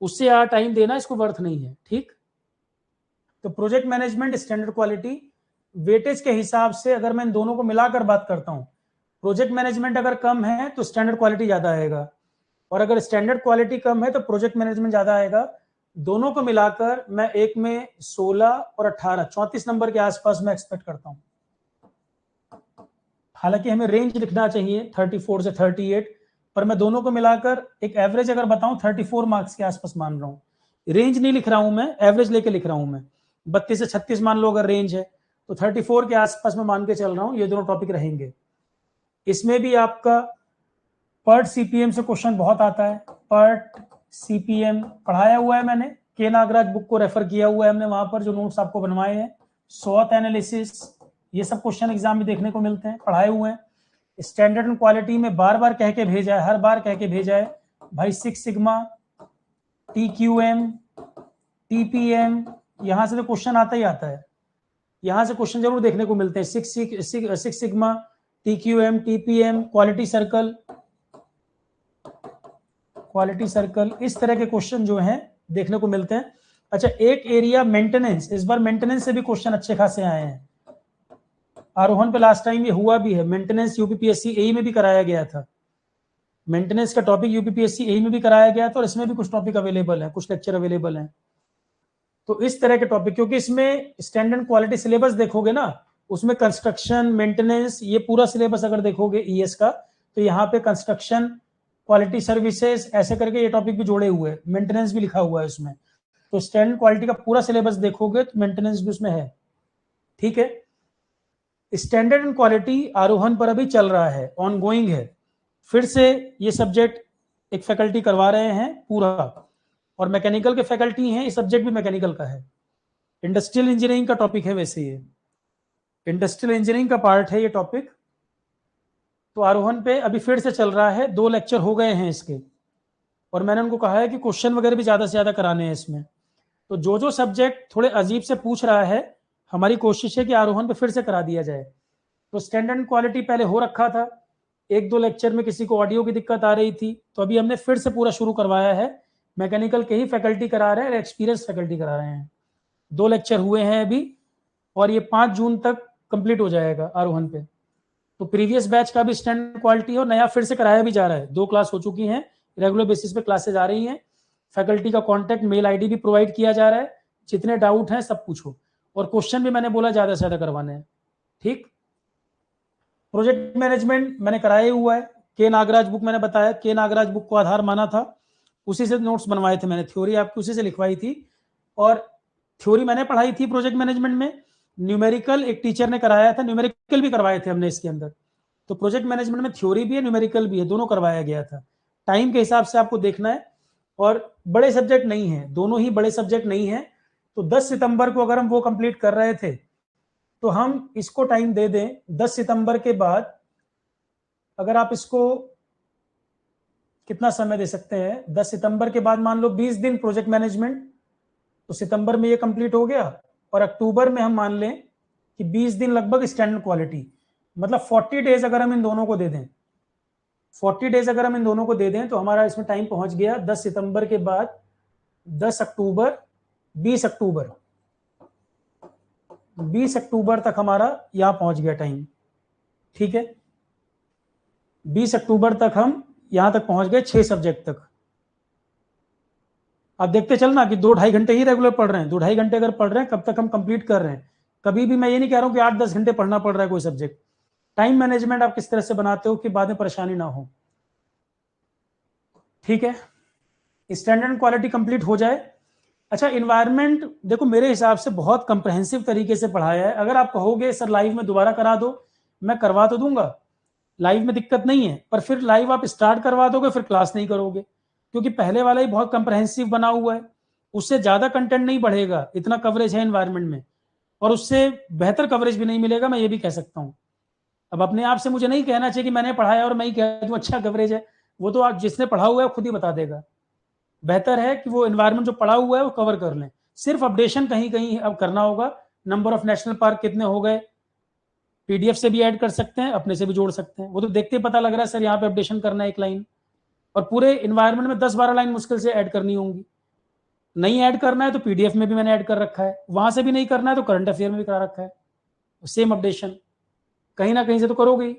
उससे यार टाइम देना इसको वर्थ नहीं है, ठीक। तो project management, standard quality, weightage के हिसाब से अगर मैं इन दोनों को मिलाकर बात करता हूं, प्रोजेक्ट मैनेजमेंट अगर कम है तो स्टैंडर्ड क्वालिटी ज्यादा आएगा, और अगर स्टैंडर्ड क्वालिटी कम है तो प्रोजेक्ट मैनेजमेंट ज्यादा आएगा। दोनों को मिलाकर मैं एक में 16 और 18 34 नंबर के आसपास मैं एक्सपेक्ट करता हूं। हालांकि हमें रेंज लिखना चाहिए 34 से 38, पर मैं दोनों को मिलाकर एक एवरेज अगर बताऊं 34 मार्क्स के आसपास मान रहा हूं। रेंज नहीं लिख रहा हूं मैं, एवरेज लेके लिख रहा हूं मैं। 32 से 36 मान लो अगर रेंज है, तो 34 के आसपास मैं मान के चल रहा हूं ये दोनों टॉपिक रहेंगे। इसमें भी आपका पर्ट सीपीएम से क्वेश्चन बहुत आता है। पर्ट सीपीएम पढ़ाया हुआ है मैंने, के नागराज बुक को रेफर किया हुआ है हमने, वहां पर जो नोट्स आपको बनवाए हैं, स्वॉट एनालिसिस, ये सब क्वेश्चन एग्जाम में देखने को मिलते हैं, पढ़ाए हुए हैं। स्टैंडर्ड एंड क्वालिटी में बार बार कह के भेजा है, हर बार कह के भेजा है भाई, 6 सिग्मा, टीक्यूएम, टीपीएम, यहां से तो क्वेश्चन आता ही आता है, यहां से क्वेश्चन जरूर देखने को मिलते हैं। 6 sigma, TQM, TPM, quality circle, quality circle, इस तरह के क्वेश्चन जो हैं देखने को मिलते हैं। अच्छा, एक एरिया मेंटेनेंस, इस बार मेंटेनेंस से भी क्वेश्चन अच्छे खासे आए हैं। आरोहण पे लास्ट टाइम ये हुआ भी है, मेंटेनेंस यूपीपीएससी एई में भी कराया गया था, मेंटेनेंस का टॉपिक यूपीपीएससी एई में भी कराया गया था, और इसमें भी कुछ टॉपिक अवेलेबल है, कुछ लेक्चर अवेलेबल हैं। तो इस तरह के टॉपिक, क्योंकि इसमें स्टैंडर्ड क्वालिटी सिलेबस देखोगे ना, उसमें कंस्ट्रक्शन, मेंटेनेंस, ये पूरा सिलेबस अगर देखोगे ईएस का, तो यहाँ पे कंस्ट्रक्शन, क्वालिटी सर्विसेज, ऐसे करके ये टॉपिक भी जोड़े हुए हैं, मेंटेनेंस भी लिखा हुआ है उसमें। तो स्टैंडर्ड क्वालिटी का पूरा सिलेबस देखोगे तो मेंटेनेंस भी उसमें है, ठीक है। स्टैंडर्ड एंड क्वालिटी आरोहण पर अभी चल रहा है, ऑनगोइंग है, फिर से ये सब्जेक्ट एक फैकल्टी करवा रहे हैं पूरा, और मैकेनिकल के फैकल्टी हैं, ये सब्जेक्ट भी मैकेनिकल का है, इंडस्ट्रियल इंजीनियरिंग का टॉपिक है, वैसे ये इंडस्ट्रियल इंजीनियरिंग का पार्ट है ये टॉपिक। तो आरोहण पे अभी फिर से चल रहा है, 2 लेक्चर हो गए हैं इसके, और मैंने उनको कहा है कि क्वेश्चन वगैरह भी ज्यादा से ज्यादा कराने हैं इसमें। तो जो जो सब्जेक्ट थोड़े अजीब से पूछ रहा है, हमारी कोशिश है कि आरोहण पे फिर से करा दिया जाए। तो स्टैंडर्ड क्वालिटी पहले हो रखा था, 1-2 लेक्चर में किसी को ऑडियो की दिक्कत आ रही थी, तो अभी हमने फिर से पूरा शुरू करवाया है, मैकेनिकल के ही फैकल्टी करा रहे हैं, एक्सपीरियंस फैकल्टी करा रहे हैं। 2 लेक्चर हुए हैं अभी, और ये 5 जून तक कंप्लीट हो जाएगा आरोहण पे। तो प्रीवियस बैच का भी स्टैंडर्ड क्वालिटी और नया फिर से कराया भी जा रहा है, 2 क्लास हो चुकी हैं, रेगुलर बेसिस पे क्लासेज आ रही हैं, फैकल्टी का कॉन्टैक्ट मेल आईडी भी प्रोवाइड किया जा रहा है, जितने डाउट हैं सब पूछो, और क्वेश्चन भी मैंने बोला ज्यादा से ज्यादा करवाने हैं, ठीक। प्रोजेक्ट मैनेजमेंट मैंने कराया हुआ है, के नागराज बुक मैंने बताया, के नागराज बुक को आधार माना था, उसी से नोट्स बनवाए थे मैंने, थ्योरी आपकी उसी से लिखवाई थी, और थ्योरी मैंने पढ़ाई थी प्रोजेक्ट मैनेजमेंट में, न्यूमेरिकल एक टीचर ने कराया था, न्यूमेरिकल भी करवाए थे हमने इसके अंदर। तो प्रोजेक्ट मैनेजमेंट में थ्योरी भी है, न्यूमेरिकल भी है, दोनों करवाया गया था। टाइम के हिसाब से आपको देखना है, और बड़े सब्जेक्ट नहीं है, दोनों ही बड़े सब्जेक्ट नहीं है। तो 10 सितंबर को अगर हम वो कंप्लीट कर रहे थे, तो हम इसको टाइम दे दें 10 सितंबर के बाद, अगर आप इसको कितना समय दे सकते हैं, 10 सितंबर के बाद मान लो 20 दिन प्रोजेक्ट मैनेजमेंट, तो सितंबर में ये कंप्लीट हो गया, और अक्टूबर में हम मान लें कि 20 दिन लगभग स्टैंडर्ड क्वालिटी, मतलब 40 डेज अगर हम इन दोनों को दे दें, 40 डेज अगर हम इन दोनों को दे दें, तो हमारा इसमें टाइम पहुंच गया 10 सितंबर के बाद 10 अक्टूबर, 20 अक्टूबर, 20 अक्टूबर तक हमारा यहां पहुंच गया टाइम, ठीक है, 20 अक्टूबर तक हम यहां तक पहुंच गए 6 सब्जेक्ट तक। अब देखते चलना कि 2-2.5 घंटे ही रेगुलर पढ़ रहे हैं, 2-2.5 घंटे अगर पढ़ रहे हैं कब तक हम कंप्लीट कर रहे हैं। कभी भी मैं ये नहीं कह रहा हूं कि 8-10 घंटे पढ़ना पड़ रहा है कोई सब्जेक्ट। टाइम मैनेजमेंट आप किस तरह से बनाते हो कि बाद में परेशानी ना हो। ठीक है, स्टैंडर्ड क्वालिटी कंप्लीट हो जाए। अच्छा, इन्वायरमेंट देखो मेरे हिसाब से बहुत कंप्रहेंसिव तरीके से पढ़ाया है। अगर आप कहोगे सर लाइव में दोबारा करा दो, मैं करवा तो दूंगा, लाइव में दिक्कत नहीं है, पर फिर लाइव आप स्टार्ट करवा दोगे फिर क्लास नहीं करोगे, क्योंकि पहले वाला ही बहुत कंप्रहेंसिव बना हुआ है। उससे ज्यादा कंटेंट नहीं बढ़ेगा, इतना कवरेज है इन्वायरमेंट में, और उससे बेहतर कवरेज भी नहीं मिलेगा, मैं ये भी कह सकता हूँ। अब अपने आप से मुझे नहीं कहना चाहिए कि मैंने पढ़ाया और मैं ही कह दूं अच्छा कवरेज है, वो तो आप जिसने पढ़ा हुआ है खुद ही बता देगा। बेहतर है कि वो एनवायरनमेंट जो पड़ा हुआ है वो कवर कर लें। सिर्फ अपडेशन कहीं कहीं अब करना होगा। नंबर ऑफ नेशनल पार्क कितने हो गए, पीडीएफ से भी ऐड कर सकते हैं, अपने से भी जोड़ सकते हैं, वो तो देखते ही पता लग रहा है सर यहाँ पे अपडेशन करना है 1 लाइन, और पूरे इन्वायरमेंट में 10-12 लाइन मुश्किल से ऐड करनी होंगी। नहीं ऐड करना है तो पीडीएफ में भी मैंने ऐड कर रखा है, वहां से भी नहीं करना है तो करंट अफेयर में भी करा रखा है, सेम अपडेशन कहीं ना कहीं से तो करोगे ही।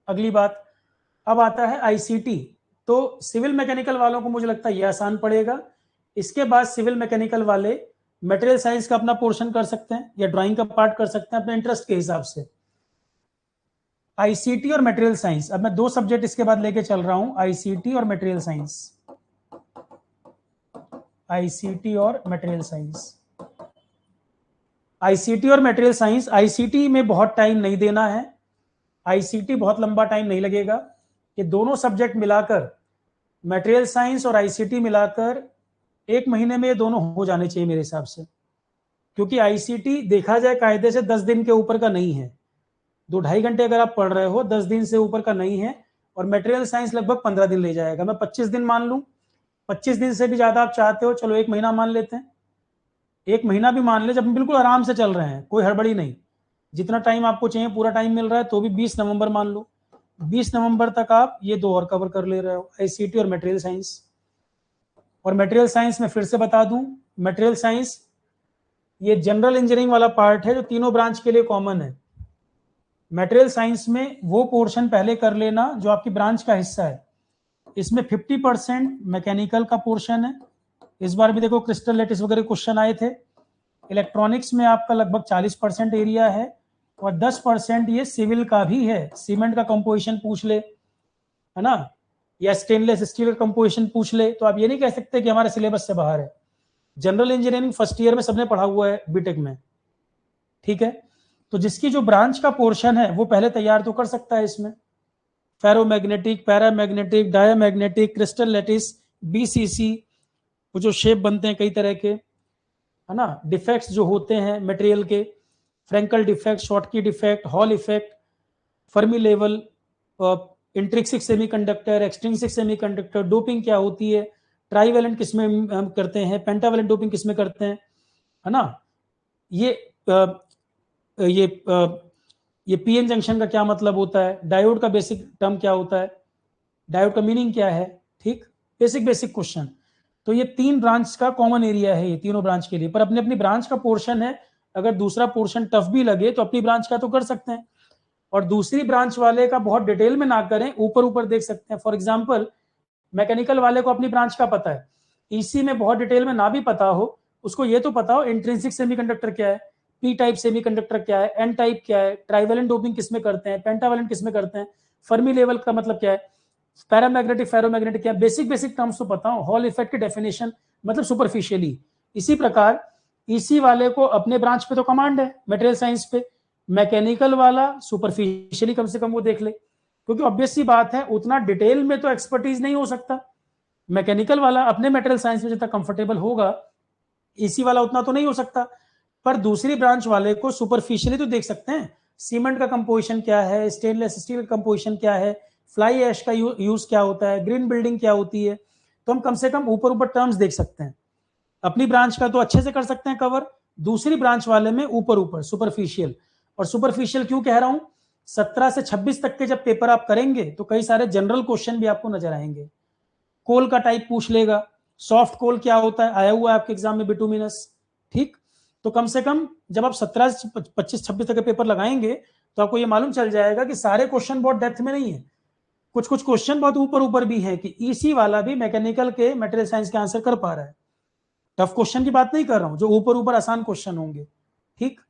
अगली बात, अब आता है आईसीटी। तो सिविल मैकेनिकल वालों को मुझे लगता है ये आसान पड़ेगा। इसके बाद सिविल मैकेनिकल वाले मटेरियल साइंस का अपना पोर्शन कर सकते हैं या ड्राइंग का पार्ट कर सकते हैं अपने इंटरेस्ट के हिसाब से। आईसीटी और मटेरियल साइंस, अब मैं 2 सब्जेक्ट इसके बाद लेके चल रहा हूं, आईसीटी और मटेरियल साइंस। आईसीटी और मटेरियल साइंस, आईसीटी और मटेरियल साइंस। आईसीटी में बहुत टाइम नहीं देना है, आईसीटी बहुत लंबा टाइम नहीं लगेगा। ये दोनों सब्जेक्ट मिलाकर, मटेरियल साइंस और आईसीटी मिलाकर 1 महीने में ये दोनों हो जाने चाहिए मेरे हिसाब से, क्योंकि आईसीटी देखा जाए कायदे से 10 दिन के ऊपर का नहीं है। 2-2.5 घंटे अगर आप पढ़ रहे हो, 10 दिन से ऊपर का नहीं है, और मटेरियल साइंस लगभग 15 दिन ले जाएगा। मैं 25 दिन मान लूं, 25 दिन से भी ज्यादा आप चाहते हो चलो 1 महीना मान लेते हैं, 1 महीना भी मान ले, जब हम बिल्कुल आराम से चल रहे हैं, कोई हड़बड़ी नहीं, जितना टाइम आपको चाहिए पूरा टाइम मिल रहा है, तो भी 20 नवंबर मान लो, 20 नवंबर तक आप ये 2 और कवर कर ले रहे हो, आईसीटी और मटेरियल साइंस। और मटेरियल साइंस में फिर से बता दूं, मटेरियल साइंस ये जनरल इंजीनियरिंग वाला पार्ट है जो तीनों ब्रांच के लिए कॉमन है। मटेरियल साइंस में वो पोर्शन पहले कर लेना जो आपकी ब्रांच का हिस्सा है। इसमें 50% मैकेनिकल का पोर्शन है। इस बार भी देखो क्रिस्टल लैटिस वगैरह क्वेश्चन आए थे। इलेक्ट्रॉनिक्स में आपका लगभग 40% एरिया है, और 10% ये सिविल का भी है। सीमेंट का कंपोजिशन पूछ ले, है ना, या स्टेनलेस स्टील का कंपोजिशन पूछ ले, तो आप ये नहीं कह सकते कि हमारे सिलेबस से बाहर है। जनरल इंजीनियरिंग फर्स्ट ईयर में सबने पढ़ा हुआ है बीटेक में, ठीक है। तो जिसकी जो ब्रांच का पोर्शन है वो पहले तैयार तो कर सकता है इसमें। Ferromagnetic, paramagnetic, diamagnetic, crystal lattice, BCC, वो जो शेप बनते हैं कई तरह के, है ना, डिफेक्ट्स जो होते हैं मटेरियल के, Frenkel defect, Schottky defect, Hall effect, Fermi level, intrinsic semiconductor, extrinsic semiconductor, doping क्या होती है, ट्राईवेलेंट किसमें हम करते हैं, पेंटावेलेंट डोपिंग किसमें करते हैं, है ना, ये ये पीएन जंक्शन का क्या मतलब होता है, डायोड का बेसिक टर्म क्या होता है, डायोड का मीनिंग क्या है, ठीक, बेसिक क्वेश्चन। तो ये 3 ब्रांच का कॉमन एरिया है ये तीनों ब्रांच के लिए, पर अपनी अपनी ब्रांच का पोर्शन है। अगर दूसरा पोर्शन टफ भी लगे तो अपनी ब्रांच का तो कर सकते हैं, और दूसरी ब्रांच वाले का बहुत डिटेल में ना करें, ऊपर ऊपर देख सकते हैं। फॉर एग्जांपल, मैकेनिकल वाले को अपनी ब्रांच का पता है, ईसी में बहुत डिटेल में ना भी पता हो, उसको ये तो पता हो इंट्रिंसिक सेमीकंडक्टर क्या है, पी टाइप सेमीकंडक्टर क्या है, एन टाइप क्या है, ट्राइवेलेंट डोपिंग किसमें करते हैं, पेंटावेलेंट किसमें करते हैं, फर्मी लेवल का मतलब क्या है, पैरामैग्नेटिक फेरोमैग्नेटिक क्या, बेसिक टर्म्स तो पता हो, हॉल इफेक्ट की डेफिनेशन मतलब सुपरफिशियली। इसी प्रकार ईसी वाले को अपने ब्रांच पे तो कमांड है मटेरियल साइंस पे, मैकेनिकल वाला सुपरफिशियली कम से कम वो देख ले, क्योंकि ऑब्वियस सी बात है उतना डिटेल में तो एक्सपर्टीज नहीं हो सकता। मैकेनिकल वाला अपने मटेरियल साइंस में जितना कंफर्टेबल होगा, ईसी वाला उतना तो नहीं हो सकता, पर दूसरी ब्रांच वाले को सुपरफिशियली तो देख सकते हैं। सीमेंट का कंपोजिशन क्या है, स्टेनलेस स्टील का कंपोजिशन क्या है, फ्लाई ऐश का यूज क्या होता है, ग्रीन बिल्डिंग क्या होती है, तो हम कम से कम ऊपर टर्म्स देख सकते हैं। अपनी ब्रांच का तो अच्छे से कर सकते हैं कवर, दूसरी ब्रांच वाले में ऊपर सुपरफिशियल। और सुपरफिशियल क्यों कह रहा हूं, 17 से 26 तक के जब पेपर आप करेंगे तो कई सारे जनरल क्वेश्चन भी आपको नजर आएंगे। कोल का टाइप पूछ लेगा, सॉफ्ट कोल क्या होता है, आया हुआ है आपके एग्जाम में बिटुमिनस, ठीक। तो कम से कम जब आप 17 से 25-26 तक के पेपर लगाएंगे तो आपको ये मालूम चल जाएगा कि सारे क्वेश्चन बहुत डेप्थ में नहीं है, कुछ कुछ क्वेश्चन बहुत ऊपर ऊपर भी है कि ईसी वाला भी मैकेनिकल के मटेरियल साइंस के आंसर कर पा रहा है। टफ क्वेश्चन की बात नहीं कर रहा हूं, जो ऊपर ऊपर आसान क्वेश्चन होंगे। ठीक,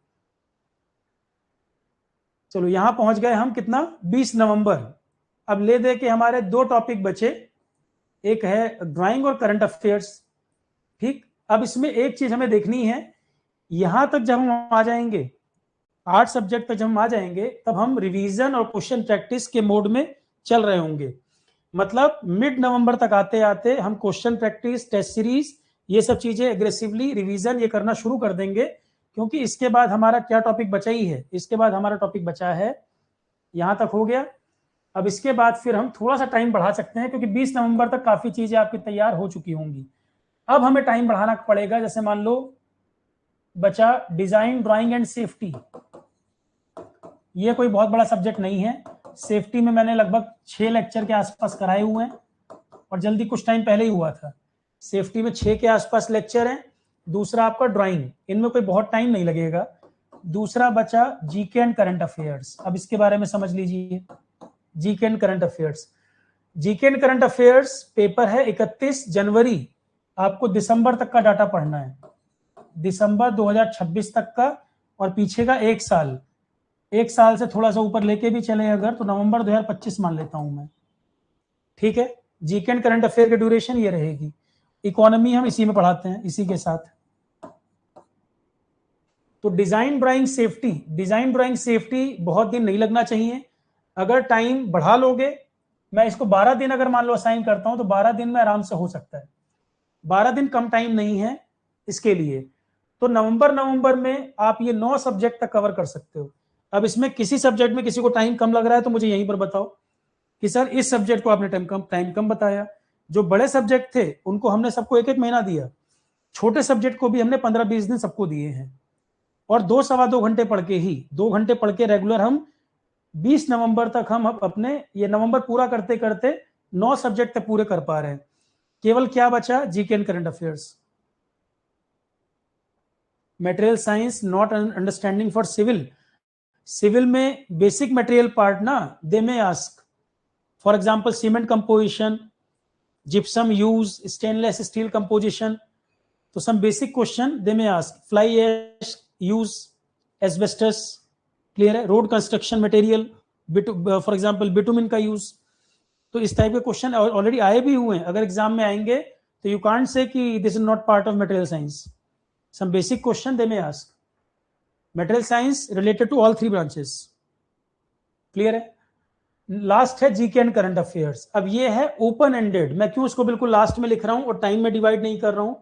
चलो यहां पहुंच गए हम, कितना 20 नवंबर। अब ले दे के हमारे दो टॉपिक बचे, एक है ड्राइंग और करंट अफेयर्स। ठीक, अब इसमें एक चीज हमें देखनी है, यहां तक जब हम आ जाएंगे 8 सब्जेक्ट पे जब हम आ जाएंगे तब हम रिवीजन और क्वेश्चन प्रैक्टिस के मोड में चल रहे होंगे। मतलब मिड नवंबर तक आते आते हम क्वेश्चन प्रैक्टिस, टेस्ट सीरीज, ये सब चीजें एग्रेसिवली रिवीजन ये करना शुरू कर देंगे, क्योंकि इसके बाद हमारा क्या टॉपिक बचा ही है, इसके बाद हमारा टॉपिक बचा है, यहां तक हो गया। अब इसके बाद फिर हम थोड़ा सा टाइम बढ़ा सकते हैं, क्योंकि 20 नवंबर तक काफी चीजें आपकी तैयार हो चुकी होंगी। अब हमें टाइम बढ़ाना पड़ेगा, जैसे मान लो बचा डिजाइन, ड्राइंग एंड सेफ्टी। ये कोई बहुत बड़ा सब्जेक्ट नहीं है, सेफ्टी में मैंने लगभग 6 लेक्चर के आसपास कराए हुए हैं, और जल्दी कुछ टाइम पहले ही हुआ था। सेफ्टी में 6 के आसपास लेक्चर हैं। दूसरा आपका ड्राइंग, इनमें कोई बहुत टाइम नहीं लगेगा। दूसरा बचा जीके एंड करंट अफेयर्स। अब इसके बारे में समझ लीजिए, GK and current affairs. GK and current affairs paper है 31 जनवरी, आपको दिसंबर तक का डाटा पढ़ना है, दिसंबर 2026 तक का, और पीछे का 1 साल, 1 साल से थोड़ा सा ऊपर लेके भी चले अगर, तो नवंबर 2025 मान लेता हूं मैं। ठीक है, जीके एंड करंट अफेयर की ड्यूरेशन ये रहेगी। इकोनॉमी हम इसी में पढ़ाते हैं, इसी के साथ। तो design, drawing, safety, design, drawing, safety बहुत दिन नहीं लगना चाहिए। अगर टाइम बढ़ा लोगे, मैं इसको 12 दिन अगर मान लो असाइन करता हूं, तो 12 दिन में आराम से हो सकता है। 12 दिन कम टाइम नहीं है इसके लिए। तो नवंबर में आप ये 9 सब्जेक्ट तक कवर कर सकते हो। अब इसमें किसी सब्जेक्ट में किसी को टाइम कम लग रहा है तो मुझे यहीं पर बताओ कि सर इस सब्जेक्ट को आपने टाइम कम बताया। जो बड़े सब्जेक्ट थे उनको हमने सबको 1-1 महीना दिया, छोटे सब्जेक्ट को भी हमने 15-20 दिन सबको दिए हैं, और 2 सवा 2 घंटे पढ़ के ही, 2 घंटे पढ़ के रेगुलर हम 20 नवंबर तक हम अपने ये नवंबर पूरा करते करते 9 सब्जेक्ट तक पूरे कर पा रहे हैं। केवल क्या बचा, GK and current affairs. Material science not understanding for civil. Civil में बेसिक मटेरियल पार्ट ना, they may ask for example cement composition, gypsum use, stainless steel composition. तो some basic question they may ask, fly ash use, asbestos, clear है, road construction material, for example bitumen का use. तो इस type के question already आए भी हुए हैं, अगर एग्जाम में आएंगे तो यू कांट से कि this is not part of material science. Some basic question they may ask. Material science related to all 3 branches, clear है। लास्ट है जीके एंड करंट अफेयर्स। अब ये है ओपन एंडेड, मैं क्यों इसको बिल्कुल लास्ट में लिख रहा हूं और टाइम में डिवाइड नहीं कर रहा हूं,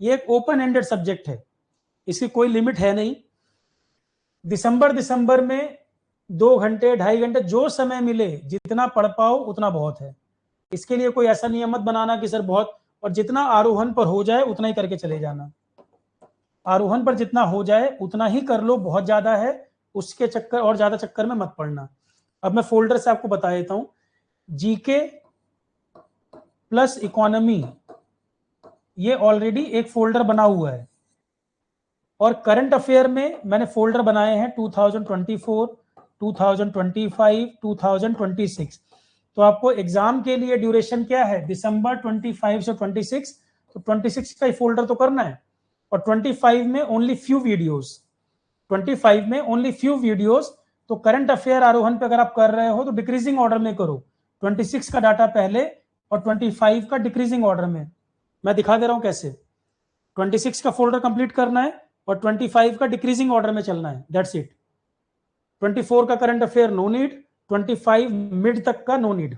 ये एक ओपन एंडेड सब्जेक्ट है, इसकी कोई लिमिट है नहीं। दिसंबर में 2 घंटे 2.5 घंटे जो समय मिले जितना पढ़ पाओ उतना बहुत है। इसके लिए कोई ऐसा नियम मत बनाना कि सर बहुत, और जितना आरोहण पर हो जाए उतना ही करके चले जाना। आरोहण पर जितना हो जाए उतना ही कर लो, बहुत ज्यादा है उसके चक्कर, और ज्यादा चक्कर में मत पढ़ना। अब मैं फोल्डर से आपको बता देता हूं, जीके प्लस इकोनॉमी, ये ऑलरेडी एक फोल्डर बना हुआ है, और करंट अफेयर में मैंने फोल्डर बनाए हैं 2024, 2025, 2026। तो आपको एग्जाम के लिए ड्यूरेशन क्या है, दिसंबर 25 से 26, तो 26 का ही फोल्डर तो करना है। और 25 में ओनली फ्यू वीडियोस, 25 में ओनली फ्यू वीडियोस। तो करंट अफेयर आरोहण पे अगर आप कर रहे हो तो डिक्रीजिंग ऑर्डर में करो, 26 का डाटा पहले और 25 का डिक्रीजिंग ऑर्डर में। मैं दिखा दे रहा हूं कैसे। 26 का फोल्डर कंप्लीट करना है और 25 का डिक्रीजिंग ऑर्डर में चलना है, दैट्स इट। 24 का current affair no need, 25 mid तक का नो नीड,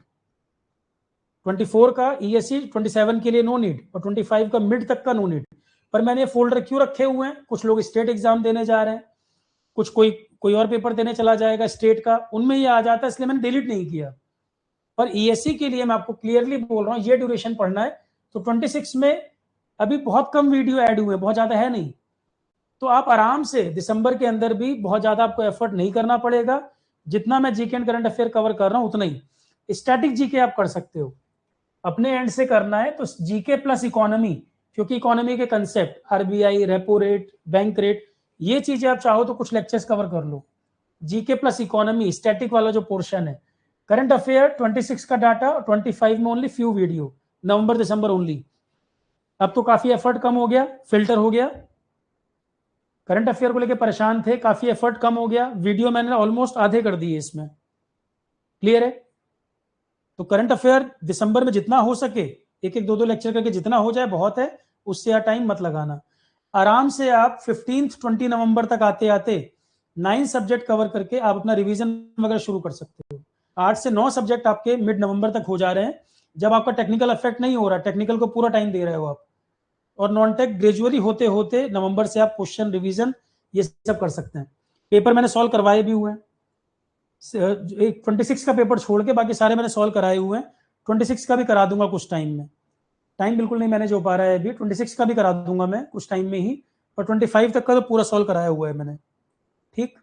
24 का ईएससी 27 के लिए नो नीड, और 25 का मिड तक का नो नीड। पर मैंने फोल्डर क्यों रखे हुए हैं, कुछ लोग स्टेट एग्जाम देने जा रहे हैं, कुछ कोई और पेपर देने चला जाएगा स्टेट का, उनमें ये आ जाता है, इसलिए मैंने डिलीट नहीं किया। पर ईएससी के लिए मैं आपको क्लियरली बोल रहा हूं, ये ड्यूरेशन पढ़ना है। तो 26 में अभी बहुत कम वीडियो ऐड हुए, बहुत ज्यादा है नहीं, तो आप आराम से दिसंबर के अंदर भी बहुत ज्यादा आपको एफर्ट नहीं करना पड़ेगा। जितना मैं GK and current affair cover कर रहा हूं उतना ही। स्टैटिक जीके आप कर सकते हो, अपने एंड से करना है तो जीके प्लस इकोनॉमी, क्योंकि इकोनॉमी के concept, RBI, repo rate, bank rate, ये चीजें आप चाहो तो कुछ लेक्चर्स कवर कर लो। जीके प्लस इकोनॉमी स्टैटिक वाला जो पोर्शन है, करंट अफेयर 26 का डाटा, 25 में ओनली फ्यू वीडियो, नवंबर दिसंबर ओनली। अब तो काफी एफर्ट कम हो गया, फिल्टर हो गया। करंट अफेयर को लेकर परेशान थे, काफी एफर्ट कम हो गया, वीडियो मैंने ऑलमोस्ट आधे कर दिए इसमें। क्लियर है? तो करंट अफेयर दिसंबर में जितना हो सके, एक एक दो दो लेक्चर करके जितना हो जाए बहुत है, उससे यार टाइम मत लगाना। आराम से आप 15-20 नवंबर तक आते आते 9 सब्जेक्ट कवर करके आप अपना रिवीजन वगैरह शुरू कर सकते हो। 8 से 9 सब्जेक्ट आपके मिड नवंबर तक हो जा रहे हैं, जब आपका टेक्निकल अफेक्ट नहीं हो रहा, टेक्निकल को पूरा टाइम दे रहे हो आप, और नॉन टेक ग्रेजुअली होते होते नवंबर से आप क्वेश्चन रिवीजन ये सब कर सकते हैं। पेपर मैंने सॉल्व करवाए भी हुए हैं, 26 का पेपर छोड़ के बाकी सारे मैंने सॉल्व कराए हुए हैं। 26 का भी करा दूंगा कुछ टाइम में, टाइम बिल्कुल नहीं मैनेज हो पा रहा है अभी, 26 का भी करा दूंगा मैं कुछ टाइम में ही, और 25 तक का तो पूरा सॉल्व कराया हुआ है मैंने। ठीक,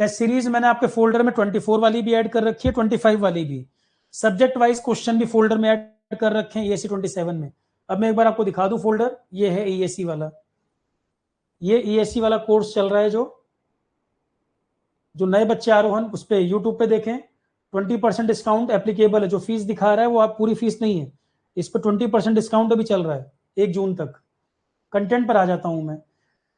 टेस्ट सीरीज मैंने आपके फोल्डर में 24 वाली भी ऐड कर रखी है, 25 वाली भी, सब्जेक्ट वाइज क्वेश्चन भी फोल्डर में ऐड कर रखे हैं EAC 27 में। अब मैं एक बार आपको दिखा दूं फोल्डर, ये है EAC वाला, ये EAC वाला कोर्स चल रहा है, जो नए बच्चे आरोहण उस पर यूट्यूब पे देखें, 20% डिस्काउंट एप्लीकेबल है। जो फीस दिखा रहा है वो आप पूरी फीस नहीं है, इस पर 20% डिस्काउंट अभी चल रहा है 1 जून तक। कंटेंट पर आ जाता हूं मैं।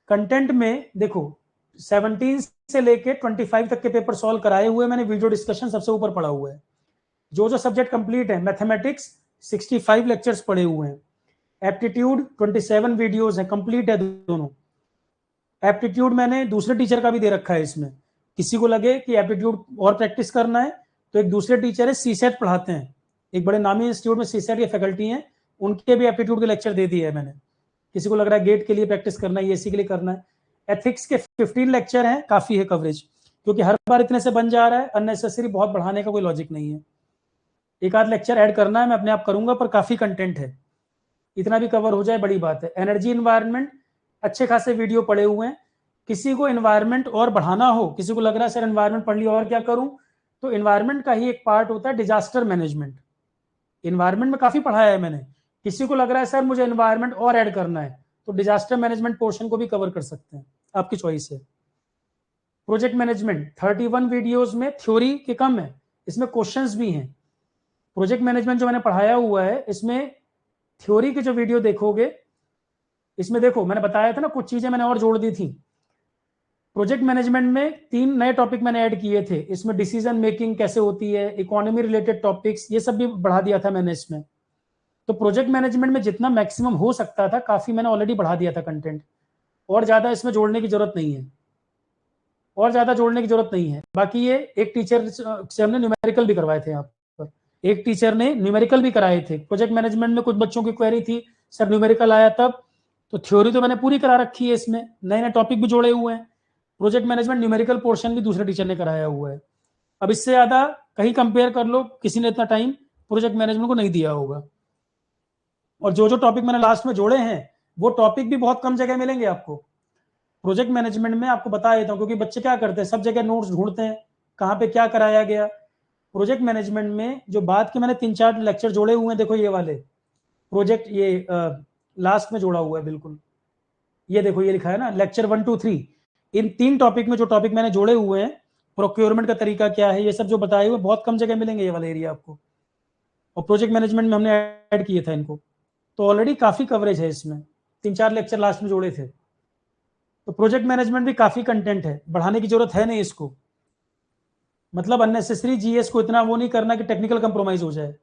कंटेंट में देखो 17 से लेके 25 तक के पेपर सॉल्व कराए हुए मैंने, वीडियो डिस्कशन सबसे ऊपर पड़ा हुआ है। जो सब्जेक्ट कंप्लीट है, मैथमेटिक्स 65 लेक्चर्स पड़े हुए हैं, एप्टीट्यूड 27 वीडियोस है, कंप्लीट है दोनों। एप्टीट्यूड मैंने दूसरे टीचर का भी दे रखा है इसमें, किसी को लगे कि एप्टीट्यूड और प्रैक्टिस करना है तो एक दूसरे टीचर है, सीसेट पढ़ाते हैं, एक बड़े नामी इंस्टीट्यूट में सीसेट के फैकल्टी हैं, उनके भी एप्टीट्यूड के लेक्चर दे दिए है मैंने। किसी को लग रहा है गेट के लिए प्रैक्टिस करना है, EAC के लिए करना है, एथिक्स के 15 लेक्चर हैं, काफी है कवरेज, क्योंकि हर बार इतने से बन जा रहा है, अननेसेसरी बहुत बढ़ाने का कोई लॉजिक नहीं है। एक आध लेक्चर ऐड करना है, मैं अपने आप करूंगा, पर काफी कंटेंट है, इतना भी कवर हो जाए बड़ी बात है। एनर्जी इन्वायरमेंट अच्छे खासे वीडियो पड़े हुए हैं। किसी को एनवायरमेंट और बढ़ाना हो, किसी को लग रहा है सर एनवायरमेंट पढ़ लिया और क्या करूं, तो एनवायरमेंट का ही एक पार्ट होता है डिजास्टर मैनेजमेंट। एनवायरमेंट में काफी पढ़ाया है मैंने, किसी को लग रहा है सर मुझे एनवायरमेंट और ऐड करना है, तो डिजास्टर मैनेजमेंट पोर्शन को भी कवर कर सकते हैं, आपकी चॉइस है। प्रोजेक्ट मैनेजमेंट 31 वीडियोस में थ्योरी के कम है, इसमें क्वेश्चंस भी हैं। प्रोजेक्ट मैनेजमेंट जो मैंने पढ़ाया हुआ है, इसमें थ्योरी के जो वीडियो देखोगे, इसमें देखो मैंने बताया था ना कुछ चीजें मैंने और जोड़ दी थी। प्रोजेक्ट मैनेजमेंट में 3 नए टॉपिक मैंने ऐड किए थे, इसमें डिसीजन मेकिंग कैसे होती है, इकोनॉमी रिलेटेड टॉपिक्स, ये सब भी बढ़ा दिया था मैंने इसमें। तो प्रोजेक्ट मैनेजमेंट में जितना मैक्सिमम हो सकता था काफी मैंने ऑलरेडी बढ़ा दिया था कंटेंट, और ज्यादा इसमें जोड़ने की जरूरत नहीं है, और ज्यादा जोड़ने की जरूरत नहीं है। बाकी ये एक टीचर से हमने न्यूमेरिकल भी करवाए थे यहाँ पर, एक टीचर ने न्यूमेरिकल भी कराए थे। प्रोजेक्ट मैनेजमेंट में कुछ बच्चों की क्वेरी थी सर न्यूमेरिकल आया तब, तो थ्योरी तो मैंने पूरी करा रखी है, इसमें नए नए टॉपिक भी जोड़े हुए हैं। प्रोजेक्ट मैनेजमेंट न्यूमेरिकल पोर्शन भी दूसरे टीचर ने कराया हुआ है। अब इससे ज्यादा कहीं कंपेयर कर लो, किसी ने इतना टाइम प्रोजेक्ट मैनेजमेंट को नहीं दिया होगा। और जो टॉपिक मैंने लास्ट में जोड़े हैं वो टॉपिक भी बहुत कम जगह मिलेंगे आपको प्रोजेक्ट मैनेजमेंट में, आपको बता देता हूँ, क्योंकि बच्चे क्या करते हैं सब जगह नोट्स ढूंढते हैं कहाँ पे क्या कराया गया। प्रोजेक्ट मैनेजमेंट में जो बात के मैंने 3-4 लेक्चर जोड़े हुए हैं, देखो ये वाले प्रोजेक्ट, ये लास्ट में जोड़ा हुआ है बिल्कुल, ये देखो ये लिखा है ना लेक्चर 1 2 3, इन 3 टॉपिक में जो टॉपिक मैंने जोड़े हुए हैं, प्रोक्योरमेंट का तरीका क्या है, ये सब जो बताए हुए बहुत कम जगह मिलेंगे ये वाला एरिया आपको, और प्रोजेक्ट मैनेजमेंट में हमने ऐड किए था इनको, तो ऑलरेडी काफी कवरेज है इसमें, 3-4 लेक्चर लास्ट में जोड़े थे। तो प्रोजेक्ट मैनेजमेंट भी काफी कंटेंट है, बढ़ाने की जरूरत है नहीं इसको, मतलब अननेसेसरी जीएस को इतना वो नहीं करना कि टेक्निकल कंप्रोमाइज हो जाए।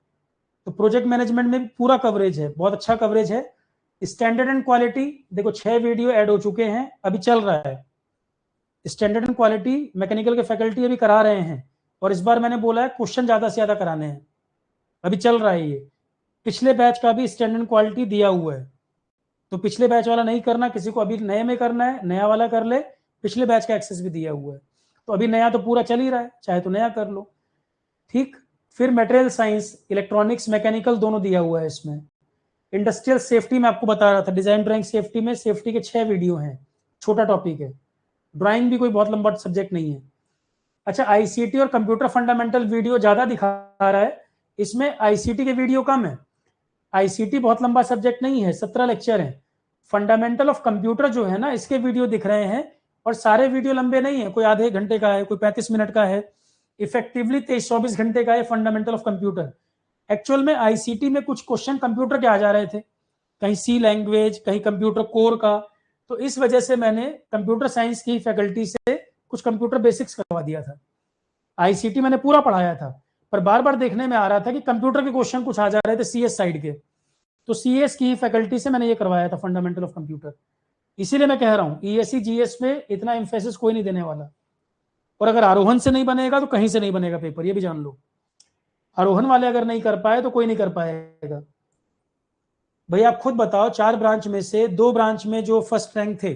तो प्रोजेक्ट मैनेजमेंट में पूरा कवरेज है, बहुत अच्छा कवरेज है। स्टैंडर्ड एंड क्वालिटी देखो 6 वीडियो ऐड हो चुके हैं, अभी चल रहा है। स्टैंडर्ड एंड क्वालिटी मैकेनिकल के फैकल्टी अभी करा रहे हैं, और इस बार मैंने बोला है क्वेश्चन ज्यादा से ज्यादा कराने हैं, अभी चल रहा है ये। पिछले बैच का भी स्टैंडर्ड क्वालिटी दिया हुआ है, तो पिछले बैच वाला नहीं करना, किसी को अभी नए में करना है नया वाला कर ले, पिछले बैच का एक्सेस भी दिया हुआ है। तो अभी नया तो पूरा चल ही रहा है, चाहे तो नया कर लो। ठीक, फिर मटेरियल साइंस, इलेक्ट्रॉनिक्स, मैकेनिकल दोनों दिया हुआ है इसमें। इंडस्ट्रियल सेफ्टी में आपको बता रहा था, डिजाइन ड्राइंग सेफ्टी में सेफ्टी के 6 वीडियो हैं, छोटा टॉपिक है, ड्राइंग भी कोई बहुत लंबा सब्जेक्ट नहीं है। अच्छा, आईसीटी और कंप्यूटर फंडामेंटल वीडियो ज्यादा दिखा रहा है, इसमें आईसीटी के वीडियो कम है। आईसीटी बहुत लंबा सब्जेक्ट नहीं है, 17 लेक्चर है। फंडामेंटल ऑफ कंप्यूटर जो है ना, इसके वीडियो दिख रहे हैं और सारे वीडियो लंबे नहीं है, कोई आधे घंटे का है, कोई 35 मिनट का है, इफेक्टिवली 23-24 घंटे का है फंडामेंटल ऑफ कंप्यूटर। एक्चुअल में आईसीटी में कुछ क्वेश्चन कंप्यूटर के आ जा रहे थे, कहीं सी लैंग्वेज, कहीं कंप्यूटर कोर का, तो इस वजह से मैंने कंप्यूटर साइंस की फैकल्टी से कुछ कंप्यूटर बेसिक्स करवा दिया था। आईसीटी मैंने पूरा पढ़ाया था, पर बार बार देखने में आ रहा था कि कंप्यूटर के क्वेश्चन कुछ आ जा रहे थे सीएस साइड के, तो सीएस की फैकल्टी से मैंने ये करवाया था फंडामेंटल ऑफ कंप्यूटर। इसीलिए मैं कह रहा हूं ईएससी जीएस में इतना एम्फेसिस कोई नहीं देने वाला, और अगर आरोहण से नहीं बनेगा तो कहीं से नहीं बनेगा पेपर, ये भी जान लो। आरोहण वाले अगर नहीं कर पाए तो कोई नहीं कर पाएगा। भाई आप खुद बताओ, 4 ब्रांच में से 2 ब्रांच में जो फर्स्ट रैंक थे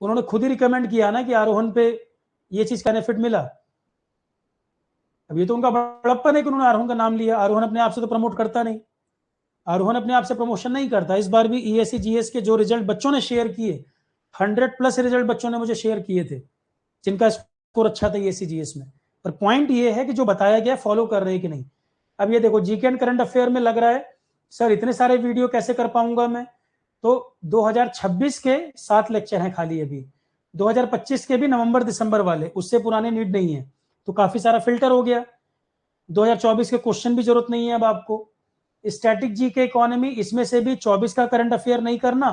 उन्होंने खुद ही रिकमेंड किया ना कि आरोहण पे ये चीज का बेनिफिट मिला। अब ये तो उनका बड़प्पन है कि उन्होंने आरोहण का नाम लिया, आरोहण अपने आप से तो प्रमोट करता नहीं, आरोहण अपने आप से प्रमोशन नहीं करता। इस बार भी ईएससी जीएस के जो रिजल्ट बच्चों ने शेयर किए, 100+ रिजल्ट बच्चों ने मुझे शेयर किए थे जिनका स्कोर अच्छा था ईएससी जीएस में। पर पॉइंट ये है कि जो बताया गया फॉलो कर रहे हैं कि नहीं। अब ये देखो जीके एंड करंट अफेयर में लग रहा है सर इतने सारे वीडियो कैसे कर पाऊंगा मैं, तो 2026 के 7 लेक्चर हैं खाली, अभी 2025 के भी नवंबर दिसंबर वाले, उससे पुराने नीड नहीं है, तो काफी सारा फिल्टर हो गया। 2024 के क्वेश्चन भी जरूरत नहीं है अब आपको। स्टैटिक जी के इकोनॉमी, इसमें से भी 24 का करंट अफेयर नहीं करना,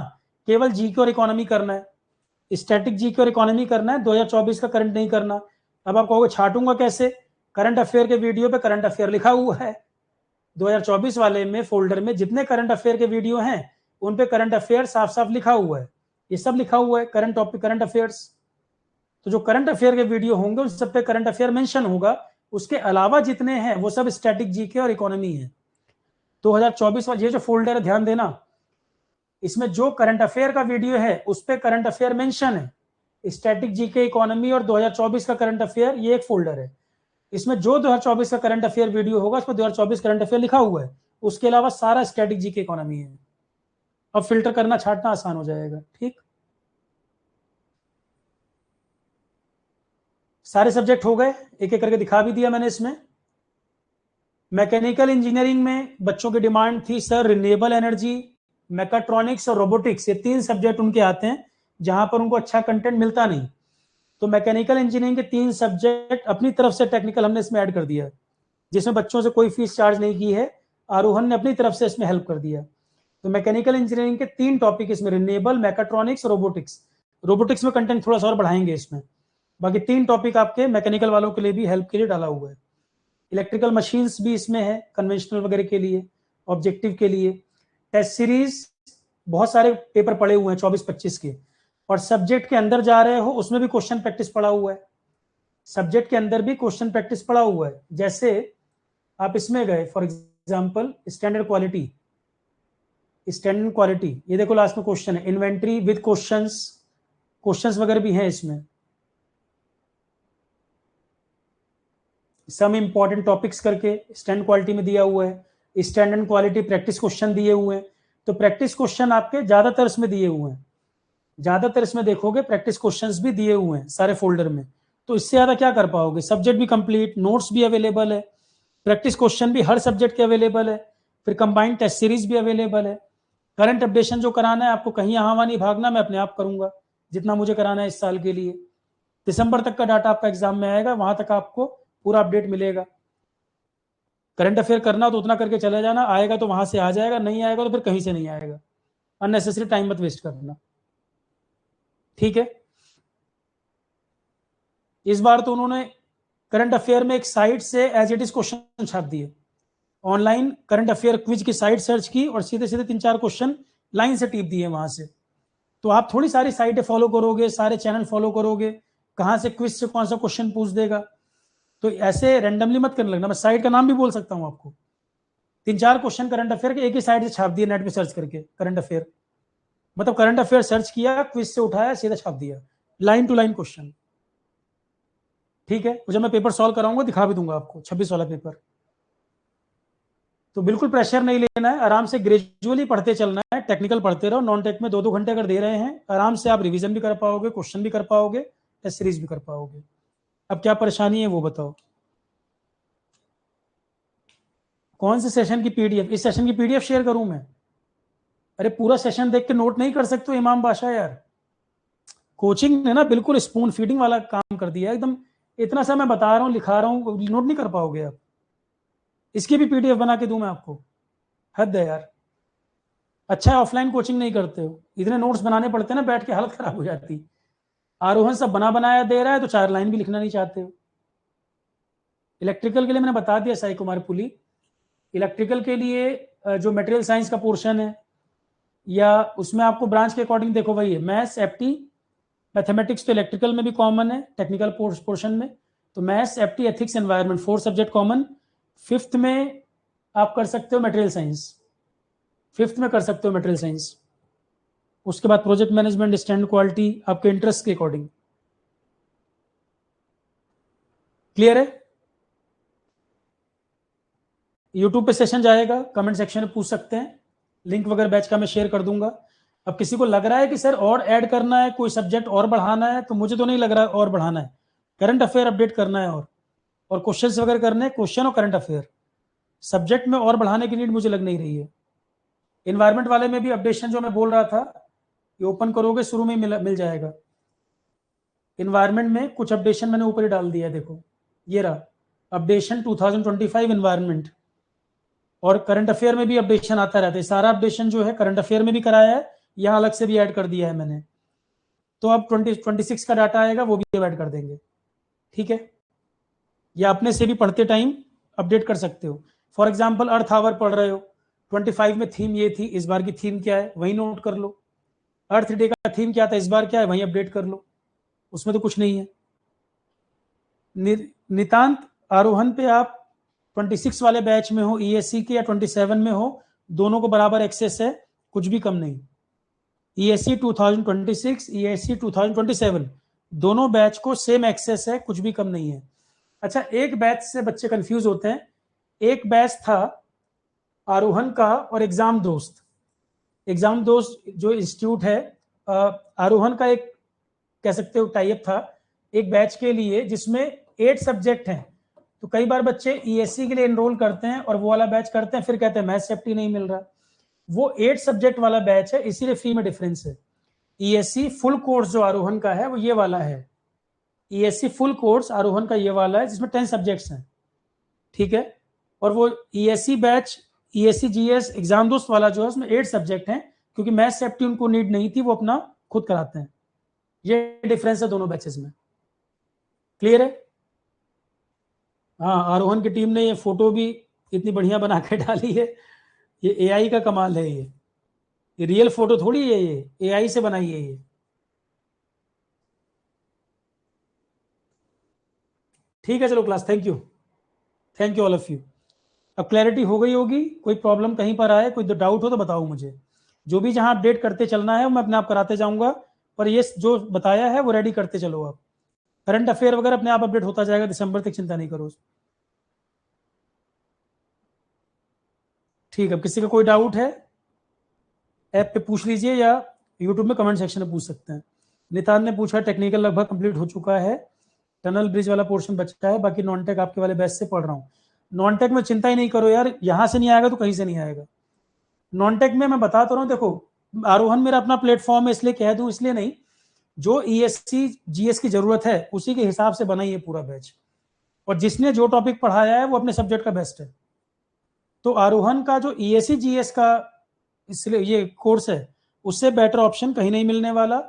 केवल जी के और इकोनॉमी करना है। स्टैटिक जी के और इकोनॉमी करना है, 2024 का करंट नहीं करना। अब आप कहोगे छाटूंगा कैसे, करंट अफेयर के वीडियो पे करंट अफेयर लिखा हुआ है 2024 वाले में फोल्डर में जितने करंट अफेयर के वीडियो हैं उन पे करंट अफेयर साफ साफ लिखा हुआ है, ये सब लिखा हुआ है करंट टॉपिक करंट अफेयर्स। तो जो करंट अफेयर के वीडियो होंगे उन सब पे करंट अफेयर मेंशन होगा, उसके अलावा जितने हैं वो सब स्टैटिक जीके और इकोनॉमी है। 2024 ये जो फोल्डर है ध्यान देना, इसमें जो करंट अफेयर का वीडियो है उस पे करंट अफेयर मेंशन है। स्टैटिक जीके इकोनॉमी और 2024 का करंट अफेयर ये एक फोल्डर है, इसमें जो 2024 का करंट अफेयर वीडियो होगा उस पर 2024 करंट अफेयर लिखा हुआ है, उसके अलावा सारा स्टैटिक जीके इकोनॉमी है। अब फिल्टर करना छाटना आसान हो जाएगा। ठीक, सारे सब्जेक्ट हो गए, एक एक करके दिखा भी दिया मैंने इसमें। मैकेनिकल इंजीनियरिंग में बच्चों की डिमांड थी सर रिन्यूएबल एनर्जी, मैकाट्रॉनिक्स और रोबोटिक्स, ये 3 सब्जेक्ट उनके आते हैं जहां पर उनको अच्छा कंटेंट मिलता नहीं। तो मैकेनिकल इंजीनियरिंग के 3 सब्जेक्ट अपनी तरफ से टेक्निकल हमने इसमें ऐड कर दिया, जिसमें बच्चों से कोई फीस चार्ज नहीं की है, आरोहण ने अपनी तरफ से इसमें हेल्प कर दिया। तो मैकेनिकल इंजीनियरिंग के 3 टॉपिक इसमें, रिन्यूएबल, मैकाट्रॉनिक्स, रोबोटिक्स। रोबोटिक्स में कंटेंट थोड़ा सा और बढ़ाएंगे इसमें, बाकी 3 टॉपिक आपके मैकेनिकल वालों के लिए भी हेल्प के लिए डाला हुआ है। इलेक्ट्रिकल मशीन्स भी इसमें है, कन्वेंशनल वगैरह के लिए, ऑब्जेक्टिव के लिए। टेस्ट सीरीज बहुत सारे पेपर पड़े हुए हैं 24-25 के, और सब्जेक्ट के अंदर जा रहे हो उसमें भी क्वेश्चन प्रैक्टिस पड़ा हुआ है, सब्जेक्ट के अंदर भी क्वेश्चन प्रैक्टिस पड़ा हुआ है। जैसे आप इसमें गए for example standard quality, standard quality, ये देखो लास्ट में क्वेश्चन है, इन्वेंट्री विद क्वेश्चंस, क्वेश्चंस वगैरह भी हैं इसमें, सम इंपॉर्टेंट टॉपिक्स करके स्टैंडर्ड क्वालिटी में दिया हुआ है। स्टैंडर्ड क्वालिटी प्रैक्टिस क्वेश्चन दिए हुए हैं, तो प्रैक्टिस क्वेश्चन आपके ज्यादातर इसमें दिए हुए हैं, ज्यादातर इसमें देखोगे प्रैक्टिस क्वेश्चंस भी दिए हुए हैं सारे फोल्डर में। तो इससे ज्यादा क्या कर पाओगे, सब्जेक्ट भी कंप्लीट, नोट्स भी अवेलेबल है, प्रैक्टिस क्वेश्चन भी हर सब्जेक्ट के अवेलेबल है, फिर कंबाइंड टेस्ट सीरीज भी अवेलेबल है। करंट अपडेशन जो कराना है आपको कहीं यहाँ वहां नहीं भागना, मैं अपने आप करूंगा जितना मुझे कराना है इस साल के लिए। दिसंबर तक का डाटा आपका एग्जाम में आएगा, वहां तक आपको पूरा अपडेट मिलेगा। करंट अफेयर करना तो उतना करके चले जाना, आएगा तो वहां से आ जाएगा, नहीं आएगा तो फिर कहीं से नहीं आएगा। अननेसेसरी टाइम मत वेस्ट करना, ठीक है। इस बार तो उन्होंने करंट अफेयर में एक साइट से एज इट इज क्वेश्चन छाप दिए, ऑनलाइन करंट अफेयर क्विज की साइट सर्च की और सीधे सीधे 3-4 क्वेश्चन लाइन से टिप दिए वहां से। तो आप थोड़ी सारी साइटें फॉलो करोगे, सारे चैनल फॉलो करोगे, कहां से क्विज से कौन सा क्वेश्चन पूछ देगा, तो ऐसे रैंडमली मत करने लगना। मैं साइट का नाम भी बोल सकता हूं आपको, 3-4 क्वेश्चन करंट अफेयर के एक ही साइट से छाप दिए, नेट पे सर्च करके करंट अफेयर, मतलब करंट अफेयर सर्च किया, क्विज से उठाया, सीधा छाप दिया, लाइन टू लाइन क्वेश्चन, ठीक है। जब मैं पेपर सॉल्व कराऊंगा दिखा भी दूंगा आपको 26 वाला पेपर। तो बिल्कुल प्रेशर नहीं लेना है, आराम से ग्रेजुअली पढ़ते चलना है, टेक्निकल पढ़ते रहो, नॉन टेक में 2-2 घंटे अगर दे रहे हैं आराम से आप रिवीजन भी कर पाओगे, क्वेश्चन भी कर पाओगे, टेस्ट सीरीज भी कर पाओगे। अब क्या परेशानी है वो बताओ। कौन से सेशन की पीडीएफ, इस सेशन की पीडीएफ शेयर करूं मैं? अरे पूरा सेशन देख के नोट नहीं कर सकते इमाम बादशाह यार, कोचिंग ने ना बिल्कुल स्पून फीडिंग वाला काम कर दिया एकदम। इतना सा मैं बता रहा हूँ, लिखा रहा हूँ, नोट नहीं कर पाओगे आप। इसकी भी पीडीएफ बना के दूं मैं आपको? हद है यार। अच्छा ऑफलाइन कोचिंग नहीं करते हो, इतने नोट्स बनाने पड़ते हैं ना, बैठ के हालत खराब हो जाती। आरोहन सब बना बनाया दे रहा है तो 4 लाइन भी लिखना नहीं चाहते हो। इलेक्ट्रिकल के लिए मैंने बता दिया साई कुमार पुली। इलेक्ट्रिकल के लिए जो मटेरियल साइंस का पोर्शन है, या उसमें आपको ब्रांच के अकॉर्डिंग देखो वही है, मैथ्स एफटी मैथमेटिक्स तो इलेक्ट्रिकल में भी कॉमन है टेक्निकल पोर्शन में, तो maths FT ethics environment 4 subject common. 5th में आप कर सकते हो मटेरियल साइंस, 5th में कर सकते हो मटेरियल साइंस। उसके बाद प्रोजेक्ट मैनेजमेंट, स्टैंड क्वालिटी, आपके इंटरेस्ट के अकॉर्डिंग। क्लियर है? यूट्यूब पे सेशन जाएगा, कमेंट सेक्शन में पूछ सकते हैं, लिंक वगैरह बैच का मैं शेयर कर दूंगा। अब किसी को लग रहा है कि सर और ऐड करना है, कोई सब्जेक्ट और बढ़ाना है, तो मुझे तो नहीं लग रहा है और बढ़ाना है। करंट अफेयर अपडेट करना है और क्वेश्चंस वगैरह करने हैं, क्वेश्चन और करंट अफेयर। सब्जेक्ट में और बढ़ाने की नीड मुझे लग नहीं रही है। इन्वायरमेंट वाले में भी अपडेशन जो मैं बोल रहा था, ये ओपन करोगे शुरू में मिल जाएगा। इन्वायरमेंट में कुछ अपडेशन मैंने ऊपर ही डाल दिया है, देखो ये रहा अपडेशन 2025 इन्वायरमेंट। और करंट अफेयर में भी अपडेशन आता रहता है, सारा अपडेशन जो है करंट अफेयर में भी कराया है, यहाँ अलग से भी ऐड कर दिया है मैंने। तो अब 2026 का डाटा आएगा, वो भी ऐड कर देंगे, ठीक है? या अपने से भी पढ़ते टाइम अपडेट कर सकते हो। फॉर एग्जाम्पल अर्थ आवर पढ़ रहे हो, 25 में थीम ये थी, इस बार की थीम क्या है वही नोट कर लो। अर्थ डे का थीम क्या था, इस बार क्या है, वही अपडेट कर लो, उसमें तो कुछ नहीं है। नितांत, आरोहन पे आप 26 वाले बैच में हो, ईएससी के, या 27 में हो, दोनों को बराबर एक्सेस है, कुछ भी कम नहीं। ईएससी 2026, ईएससी 2027, दोनों बैच को सेम एक्सेस है, कुछ भी कम नहीं है। अच्छा, एक बैच से बच्चे कंफ्यूज होते हैं। एक बैच था आरोहन का और एग्जाम दोस्त। एग्जाम दोस्त जो इंस्टीट्यूट है, आरोहन का एक कह सकते हो टाइप था एक बैच के लिए, जिसमें 8 सब्जेक्ट हैं। तो कई बार बच्चे ईएससी के लिए एनरोल करते हैं और वो वाला बैच करते हैं, फिर कहते हैं मैथ सेफ्टी नहीं मिल रहा। वो 8 सब्जेक्ट वाला बैच है, इसीलिए फी में डिफरेंस है। ईएससी फुल कोर्स जो आरोहन का है वो ये वाला है। ईएससी फुल कोर्स आरोहन का ये वाला है, जिसमें 10 सब्जेक्ट्स हैं, ठीक है? और वो ESC batch, ESC GS exam दोस्त वाला जो है, उसमें 8 सब्जेक्ट हैं, क्योंकि मैथ सेफ्टी उनको नीड नहीं थी, वो अपना खुद कराते हैं। ये डिफरेंस है दोनों बैचेस में। क्लियर है? हाँ, आरोहन की टीम ने ये फोटो भी इतनी बढ़िया बना के डाली है, ये एआई का कमाल है। ये रियल फोटो थोड़ी है, ये एआई से बनाई है ये। ठीक है, चलो class, thank you all of you. अब क्लैरिटी हो गई होगी। कोई प्रॉब्लम कहीं पर आए, कोई डाउट हो तो बताओ मुझे। जो भी जहां अपडेट करते चलना है मैं अपने आप कराते जाऊंगा, पर ये जो बताया है वो रेडी करते चलो आप। करंट अफेयर वगैरह अपने आप अपडेट होता जाएगा दिसंबर तक, चिंता नहीं करो। ठीक है, किसी का कोई डाउट है ऐप पे पूछ लीजिए, या यूट्यूब में कमेंट सेक्शन में पूछ सकते हैं। नितान ने पूछा टेक्निकल लगभग कंप्लीट हो चुका है, टनल ब्रिज वाला पोर्शन बचा है, बाकी नॉन टेक आपके वाले बैच से पढ़ रहा हूँ। नॉन टेक में चिंता ही नहीं करो यार, यहाँ से नहीं आएगा तो कहीं से नहीं आएगा। नॉन टेक में मैं बता तो रहा हूँ, देखो आरोहन मेरा अपना प्लेटफॉर्म है, इसलिए कह दूं, इसलिए नहीं। जो ईएससी जीएस की जरूरत है उसी के हिसाब से बना ये पूरा बैच, और जिसने जो टॉपिक पढ़ाया है वो अपने सब्जेक्ट का बेस्ट है। तो आरोहन का जो ईएससी जीएस का इसलिए ये कोर्स है, उससे बेटर ऑप्शन कहीं नहीं मिलने वाला।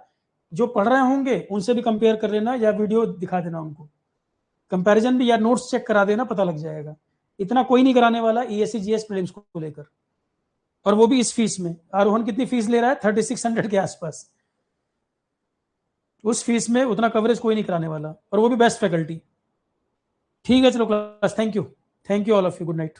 जो पढ़ रहे होंगे उनसे भी कंपेयर कर लेना, या वीडियो दिखा देना उनको, कंपैरिजन भी, या नोट्स चेक करा देना, पता लग जाएगा। इतना कोई नहीं कराने वाला ईएससी जीएस प्रीलिम्स को लेकर, और वो भी इस फीस में। आरोहन कितनी फीस ले रहा है? 3600 के आसपास। उस फीस में उतना कवरेज कोई नहीं कराने वाला, और वो भी बेस्ट फैकल्टी। ठीक है, चलो class, thank you all of you, good night.